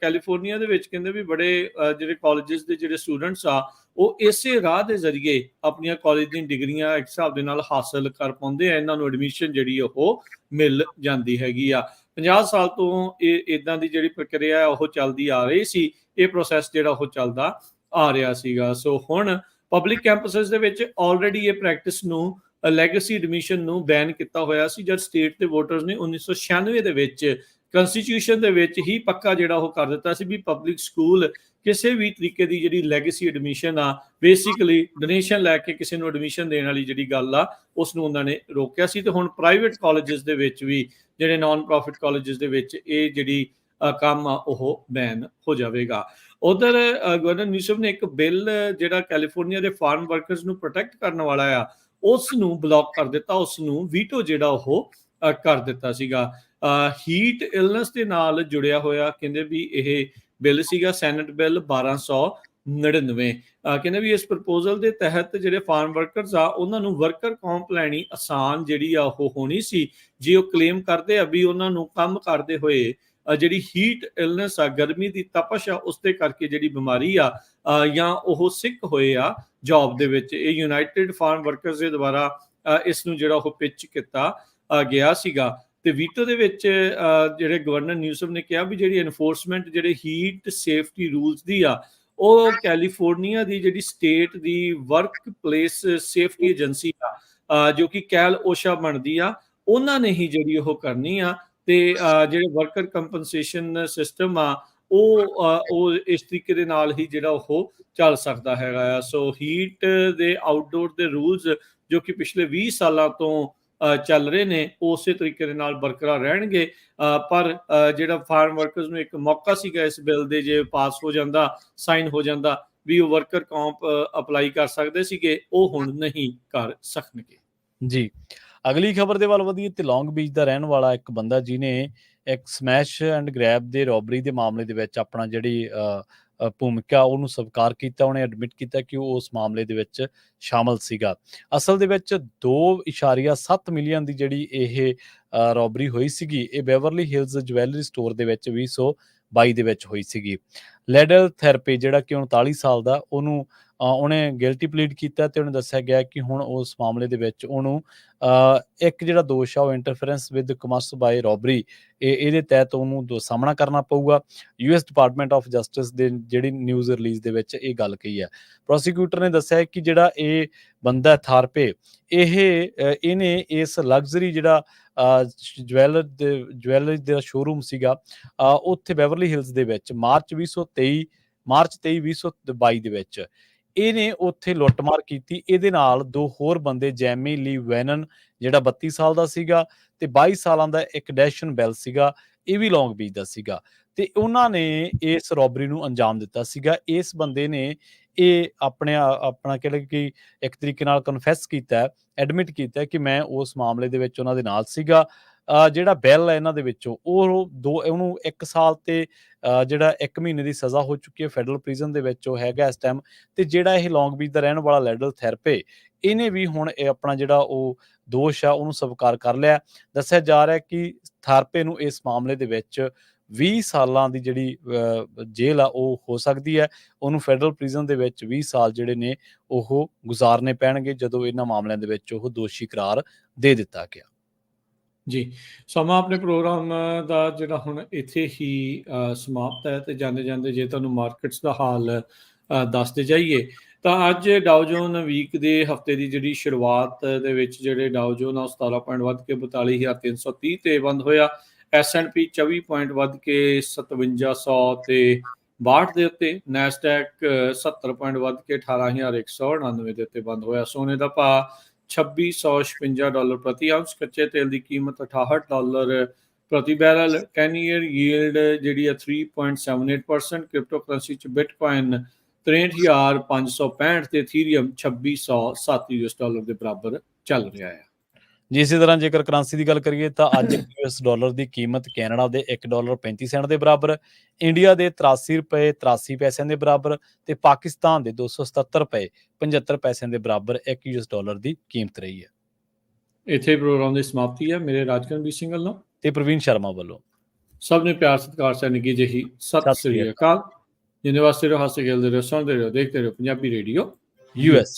Speaker 2: ਕੈਲੀਫੋਰਨੀਆ ਦੇ ਵਿੱਚ ਕਹਿੰਦੇ ਵੀ ਬੜੇ ਜਿਹੜੇ ਕਾਲਜਸ ਦੇ ਜਿਹੜੇ ਸਟੂਡੈਂਟਸ ਆ, ਉਹ ਇਸੇ ਰਾਹ ਦੇ ਜ਼ਰੀਏ ਆਪਣੀਆਂ ਕਾਲਜ ਦੀਆਂ ਡਿਗਰੀਆਂ ਇੱਕ ਹਿਸਾਬ ਦੇ ਨਾਲ ਹਾਸਲ ਕਰ ਪਾਉਂਦੇ ਆ। ਇਹਨਾਂ ਨੂੰ ਐਡਮਿਸ਼ਨ ਜਿਹੜੀ ਉਹ ਮਿਲ ਜਾਂਦੀ ਹੈਗੀ ਆ। 50 ਸਾਲ ਤੋਂ ਇਹ ਇਦਾਂ ਦੀ ਜਿਹੜੀ ਪ੍ਰਕਿਰਿਆ ਉਹ ਚੱਲਦੀ ਆ ਰਹੀ ਸੀ। ਇਹ ਪ੍ਰੋਸੈਸ ਜਿਹੜਾ ਉਹ ਚੱਲਦਾ ਆ ਰਿਹਾ ਸੀਗਾ। ਸੋ ਹੁਣ ਪਬਲਿਕ ਕੈਂਪਸਸ ਦੇ ਵਿੱਚ ਆਲਰੇਡੀ ਇਹ ਪ੍ਰੈਕਟਿਸ ਨੂੰ ਲੈਗੇਸੀ ਐਡਮਿਸ਼ਨ ਨੂੰ ਬੈਨ ਕੀਤਾ ਹੋਇਆ ਸੀ, ਜਦ ਸਟੇਟ ਦੇ ਵੋਟਰਸ ਨੇ 1996 ਦੇ ਵਿੱਚ ਕੰਸਟੀਟਿਊਸ਼ਨ ਦੇ ਵਿੱਚ ਹੀ ਪੱਕਾ ਜਿਹੜਾ ਉਹ ਕਰ ਦਿੱਤਾ ਸੀ ਵੀ ਪਬਲਿਕ ਸਕੂਲ ਕਿਸੇ ਵੀ ਤਰੀਕੇ ਦੀ ਜਿਹੜੀ ਲੈਗੇਸੀ ਐਡਮਿਸ਼ਨ ਆ, ਬੇਸਿਕਲੀ ਡੋਨੇਸ਼ਨ ਲੈ ਕੇ ਕਿਸੇ ਨੂੰ ਐਡਮਿਸ਼ਨ ਦੇਣ ਵਾਲੀ ਜਿਹੜੀ ਗੱਲ ਆ, ਉਸ ਨੂੰ ਉਹਨਾਂ ਨੇ ਰੋਕਿਆ ਸੀ। ਤੇ ਹੁਣ ਪ੍ਰਾਈਵੇਟ ਕਾਲਜਸ ਦੇ ਵਿੱਚ ਵੀ, ਜਿਹੜੇ ਨਾਨ ਪ੍ਰੋਫਿਟ ਕਾਲਜਸ ਦੇ ਵਿੱਚ ਇਹ ਜਿਹੜੀ ਕੰਮ ਆ ਉਹ ਬੈਨ ਹੋ ਜਾਵੇਗਾ। ਉਧਰ ਗਵਰਨਰ ਨਿਊਸਮ ਨੇ ਇੱਕ ਬਿੱਲ ਜਿਹੜਾ ਕੈਲੀਫੋਰਨੀਆ ਦੇ ਫਾਰਮ ਵਰਕਰਸ ਨੂੰ ਪ੍ਰੋਟੈਕਟ ਕਰਨ ਵਾਲਾ ਆ, ਉਸ ਨੂੰ ਬਲੌਕ ਕਰ ਦਿੱਤਾ, ਉਸ ਨੂੰ ਵੀਟੋ ਜਿਹੜਾ ਉਹ ਕਰ ਦਿੱਤਾ ਸੀਗਾ। ਹੀਟ ਇਲਨੈਸ ਦੇ ਨਾਲ ਜੁੜਿਆ ਹੋਇਆ ਕਹਿੰਦੇ ਵੀ ਇਹ ਬਿੱਲ ਸੀਗਾ, ਸੈਨੇਟ ਬਿੱਲ 1299। ਕਹਿੰਦੇ ਵੀ ਇਸ ਪ੍ਰਪੋਜ਼ਲ ਦੇ ਤਹਿਤ ਜਿਹੜੇ ਫਾਰਮ ਵਰਕਰਸ ਆ, ਉਹਨਾਂ ਨੂੰ ਵਰਕਰ ਕੰਪ ਲੈਣੀ ਆਸਾਨ ਜਿਹੜੀ ਆ ਉਹ ਹੋਣੀ ਸੀ, ਜੇ ਉਹ ਕਲੇਮ ਕਰਦੇ ਆ ਵੀ ਉਹਨਾਂ ਨੂੰ ਕੰਮ ਕਰਦੇ ਹੋਏ ਜਿਹੜੀ ਹੀਟ ਇਲਨੈਸ ਆ, ਗਰਮੀ ਦੀ ਤਪਸ਼ ਆ, ਉਸ ਦੇ ਕਰਕੇ ਜਿਹੜੀ ਬਿਮਾਰੀ ਆ ਜਾਂ ਉਹ ਸਿੱਕ ਹੋਏ ਆ ਜੌਬ ਦੇ ਵਿੱਚ। ਇਹ ਯੂਨਾਈਟਿਡ ਫਾਰਮ ਵਰਕਰਸ ਦੇ ਦੁਆਰਾ ਇਸ ਨੂੰ ਜਿਹੜਾ ਉਹ ਪਿਚ ਕੀਤਾ ਗਿਆ ਸੀਗਾ। ਤੇ ਵੀਟੋ ਦੇ ਵਿੱਚ ਜਿਹੜੇ ਗਵਰਨਰ ਨਿਊਸਮ ਨੇ ਕਿਹਾ ਵੀ ਜਿਹੜੀ ਐਨਫੋਰਸਮੈਂਟ ਜਿਹੜੇ ਹੀਟ ਸੇਫਟੀ ਰੂਲਸ ਦੀ ਆ, ਉਹ ਕੈਲੀਫੋਰਨੀਆ ਦੀ ਜਿਹੜੀ ਸਟੇਟ ਦੀ ਵਰਕ ਪਲੇਸ ਸੇਫਟੀ ਏਜੰਸੀ ਆ, ਜੋ ਕਿ ਕੈਲ ਓਸ਼ਾ ਬਣਦੀ ਆ, ਉਹਨਾਂ ਨੇ ਹੀ ਜਿਹੜੀ ਉਹ ਕਰਨੀ ਆ। ਤੇ ਜਿਹੜੇ ਵਰਕਰ ਕੰਪਨਸੇਸ਼ਨ ਸਿਸਟਮ ਆ, ਉਹ ਇਸ ਤਰੀਕੇ ਦੇ ਨਾਲ ਹੀ ਜਿਹੜਾ ਉਹ ਚੱਲ ਸਕਦਾ ਹੈਗਾ ਆ। ਸੋ ਹੀਟ ਦੇ ਆਊਟਡੋਰ ਦੇ ਰੂਲਸ ਜੋ ਕਿ ਪਿਛਲੇ 20 ਸਾਲਾਂ ਤੋਂ ਚੱਲ ਰਹੇ ਨੇ ਉਸੇ ਤਰੀਕੇ ਦੇ ਨਾਲ ਬਰਕਰਾਰ ਰਹਿਣਗੇ। ਪਰ ਜਿਹੜਾ ਫਾਰਮ ਵਰਕਰਸ ਨੂੰ ਇੱਕ ਮੌਕਾ ਸੀਗਾ ਇਸ ਬਿੱਲ ਦੇ, ਜੇ ਪਾਸ ਹੋ ਜਾਂਦਾ, ਸਾਈਨ ਹੋ ਜਾਂਦਾ, ਵੀ ਉਹ ਵਰਕਰ ਕੌਂਪ ਅਪਲਾਈ ਕਰ ਸਕਦੇ ਸੀਗੇ, ਉਹ ਹੁਣ ਨਹੀਂ ਕਰ ਸਕਣਗੇ।
Speaker 1: ਜੀ, ਅਗਲੀ ਖਬਰ ਦੇ ਵੱਲ ਵਧੀਏ ਤੇ ਲੌਂਗ ਬੀਚ ਦਾ ਰਹਿਣ ਵਾਲਾ ਇੱਕ ਬੰਦਾ ਜਿਹਨੇ ਇੱਕ ਸਮੈਸ਼ ਐਂਡ ਗ੍ਰੈਬ ਦੇ ਰੋਬਰੀ ਦੇ ਮਾਮਲੇ ਦੇ ਵਿੱਚ ਆਪਣਾ ਜਿਹੜੀ ਭੂਮਿਕਾ ਉਹਨੂੰ ਸਵੀਕਾਰ ਕੀਤਾ। ਉਹਨੇ ਐਡਮਿਟ ਕੀਤਾ ਕਿ ਉਹ ਉਸ ਮਾਮਲੇ ਦੇ ਵਿੱਚ ਸ਼ਾਮਲ ਸੀਗਾ। ਅਸਲ ਦੇ ਵਿੱਚ 2.7 ਮਿਲੀਅਨ ਦੀ ਜਿਹੜੀ ਇਹ ਰੋਬਰੀ ਹੋਈ ਸੀਗੀ, ਇਹ ਬੈਵਰਲੀ ਹਿਲਜ਼ ਜਵੈਲਰੀ ਸਟੋਰ ਦੇ ਵਿੱਚ 2022 ਦੇ ਵਿੱਚ ਹੋਈ ਸੀਗੀ। ਲੈਡਲ ਥੈਰਪੀ ਜਿਹੜਾ ਕਿ 39 ਸਾਲ ਦਾ, ਉਹਨੇ ਗਿਲਟੀ ਪਲੀਡ ਕੀਤਾ ਤੇ ਉਹਨੇ ਦੱਸਿਆ ਗਿਆ ਕਿ ਹੁਣ ਉਸ ਮਾਮਲੇ ਦੇ ਵਿੱਚ ਉਹਨੂੰ ਇੱਕ ਜਿਹੜਾ ਦੋਸ਼ ਆ ਉਹ interference with commerce by robbery, ਇਹਦੇ ਤਹਿਤ ਉਹਨੂੰ ਸਾਹਮਣਾ ਕਰਨਾ ਪਊਗਾ। US ਡਿਪਾਰਟਮੈਂਟ ਆਫ ਜਸਟਿਸ ਦੇ ਜਿਹੜੀ ਨਿਊਜ਼ ਰਿਲੀਜ਼ ਦੇ ਵਿੱਚ ਇਹ ਗੱਲ ਕਹੀ ਹੈ। ਪ੍ਰੋਸੀਕਿਊਟਰ ਨੇ ਦੱਸਿਆ ਕਿ ਜਿਹੜਾ ਇਹ ਬੰਦਾ ਥਾਰਪੇ, ਇਹਨੇ ਇਸ ਲਗਜ਼ਰੀ ਜਿਹੜਾ ਜਵੈਲਰੀ ਦਾ ਸ਼ੋਰੂਮ ਸੀਗਾ ਉੱਥੇ ਬੈਵਰਲੀ ਹਿਲਜ਼ ਦੇ ਵਿੱਚ ਮਾਰਚ 2022 ਦੇ ਵਿੱਚ ਇਹਨੇ ਉੱਥੇ ਲੁੱਟਮਾਰ ਕੀਤੀ। ਇਹਦੇ ਨਾਲ ਦੋ ਹੋਰ ਬੰਦੇ, ਜੈਮੀ ਲੀ ਵੈਨਨ ਜਿਹੜਾ 32 ਸਾਲ ਦਾ ਸੀਗਾ ਤੇ 22 ਸਾਲਾਂ ਦਾ ਇੱਕ ਡੈਸ਼ਨ ਬੈਲ ਸੀਗਾ, ਇਹ ਵੀ ਲੌਂਗ ਬੀਚ ਦਾ ਸੀਗਾ, ਤੇ ਉਹਨਾਂ ਨੇ ਇਸ ਰੋਬਰੀ ਨੂੰ ਅੰਜਾਮ ਦਿੱਤਾ ਸੀਗਾ। ਇਸ ਬੰਦੇ ਨੇ ਇਹ ਆਪਣਾ ਕਹਿ ਕਿ ਇੱਕ ਤਰੀਕੇ ਨਾਲ ਕਨਫੈਸ ਕੀਤਾ, ਐਡਮਿਟ ਕੀਤਾ ਕਿ ਮੈਂ ਉਸ ਮਾਮਲੇ ਦੇ ਵਿੱਚ ਉਹਨਾਂ ਦੇ ਨਾਲ ਸੀਗਾ। ਜਿਹੜਾ ਬਿੱਲ ਹੈ ਇਹਨਾਂ ਦੇ ਵਿੱਚੋਂ ਉਹਨੂੰ 1 ਸਾਲ ਤੇ ਜਿਹੜਾ 1 ਮਹੀਨੇ ਦੀ ਸਜ਼ਾ ਹੋ ਚੁੱਕੀ ਹੈ ਫੈਡਰਲ ਪ੍ਰਿਜ਼ਨ ਦੇ ਵਿੱਚ, ਉਹ ਹੈਗਾ ਇਸ ਟਾਈਮ। ਤੇ ਜਿਹੜਾ ਇਹ ਲੌਂਗ ਬੀਚ ਦਾ ਰਹਿਣ ਵਾਲਾ ਲੈਡਲ ਥੈਰਪੇ, ਇਹਨੇ ਵੀ ਹੁਣ ਇਹ ਆਪਣਾ ਜਿਹੜਾ ਉਹ ਦੋਸ਼ ਆ ਉਹਨੂੰ ਸਵੀਕਾਰ ਕਰ ਲਿਆ। ਦੱਸਿਆ ਜਾ ਰਿਹਾ ਕਿ ਥਾਰਪੇ ਨੂੰ ਇਸ ਮਾਮਲੇ ਦੇ ਵਿੱਚ 20 ਸਾਲਾਂ ਦੀ ਜਿਹੜੀ ਜੇਲ੍ਹ ਆ ਉਹ ਹੋ ਸਕਦੀ ਹੈ। ਉਹਨੂੰ ਫੈਡਰਲ ਪ੍ਰਿਜ਼ਨ ਦੇ ਵਿੱਚ 20 ਸਾਲ ਜਿਹੜੇ ਨੇ ਉਹ ਗੁਜ਼ਾਰਨੇ ਪੈਣਗੇ ਜਦੋਂ ਇਹਨਾਂ ਮਾਮਲਿਆਂ ਦੇ ਵਿੱਚ ਉਹ ਦੋਸ਼ੀ ਕਰਾਰ ਦੇ ਦਿੱਤਾ ਗਿਆ।
Speaker 2: ਜੀ, ਸਮਾਂ ਆਪਣੇ ਪ੍ਰੋਗਰਾਮ ਦਾ ਜਿਹੜਾ ਹੁਣ ਇੱਥੇ ਹੀ ਸਮਾਪਤ ਹੈ। ਤੇ ਜਾਂਦੇ ਜਾਂਦੇ ਜੇ ਤੁਹਾਨੂੰ ਮਾਰਕੀਟਸ ਦਾ ਹਾਲ ਦੱਸਦੇ ਜਾਈਏ ਤਾਂ ਅੱਜ ਡਾਓ ਜੋਨ ਵੀਕ ਦੇ ਹਫਤੇ ਦੀ ਜਿਹੜੀ ਸ਼ੁਰੂਆਤ ਦੇ ਵਿੱਚ ਜਿਹੜੇ ਡਾਓ ਜੋਨ ਆ 17 ਪੁਆਇੰਟ ਵੱਧ ਕੇ 42,330 ਤੇ ਬੰਦ ਹੋਇਆ। S&P 24 ਪੁਆਇੰਟ ਵੱਧ ਕੇ 5700 ਤੇ 62 ਦੇ ਉੱਤੇ। ਨੈਸਡੈਕ 70 ਪੁਆਇੰਟ ਵੱਧ ਕੇ 18,199 ਦੇ ਉੱਤੇ ਬੰਦ ਹੋਇਆ। ਸੋਨੇ ਦਾ ਭਾਅ $2656 ਪ੍ਰਤੀ ਆਉਂਸ। ਕੱਚੇ ਤੇਲ ਦੀ ਕੀਮਤ $68 ਪ੍ਰਤੀ ਬੈਰਲ। 10 ਈਅਰ ਯੀਲਡ ਜਿਹੜੀ ਆ 3.78%। ਕ੍ਰਿਪਟੋ ਕਰੰਸੀ 'ਚ ਬਿਟਕੋਇਨ 63,565 ਤੇ ਇਥੀਰੀਅਮ $2607 ਦੇ ਬਰਾਬਰ ਚੱਲ ਰਿਹਾ ਹੈ।
Speaker 1: ਜੀ, ਇਸੇ ਤਰ੍ਹਾਂ ਜੇਕਰ ਕਰੰਸੀ ਦੀ ਗੱਲ ਕਰੀਏ ਤਾਂ ਅੱਜ $1 ਦੀ ਕੀਮਤ ਕੈਨੇਡਾ ਦੇ $1.35 ਦੇ ਬਰਾਬਰ, ਇੰਡੀਆ ਦੇ $83.83 ਦੇ ਬਰਾਬਰ ਤੇ ਪਾਕਿਸਤਾਨ ਦੇ $277.75 ਦੇ ਬਰਾਬਰ $1 ਦੀ ਕੀਮਤ ਰਹੀ ਹੈ।
Speaker 2: ਇੱਥੇ ਪ੍ਰੋਗਰਾਮ ਦੀ ਸਮਾਪਤੀ ਹੈ। ਮੇਰੇ ਰਾਜਕਰਨਵੀਰ ਸਿੰਘ ਵੱਲੋਂ
Speaker 1: ਤੇ ਪ੍ਰਵੀਨ ਸ਼ਰਮਾ ਵੱਲੋਂ
Speaker 2: ਸਭ ਨੇ ਪਿਆਰ ਸਤਿਕਾਰ ਸੈਨ ਨਿੱਘੀ ਜਿਹੀ ਸਤਿ ਸ੍ਰੀ ਅਕਾਲ। ਜਿੰਨੇ ਵਾਸਤੇ ਰਹੋ, ਹੱਸਦੇ ਖੇਲਦੇ ਰਹੋ, ਸੁਣਦੇ ਰਹੋ, ਦੇਖਦੇ ਰਹੋ ਪੰਜਾਬੀ ਰੇਡੀਓ
Speaker 1: US।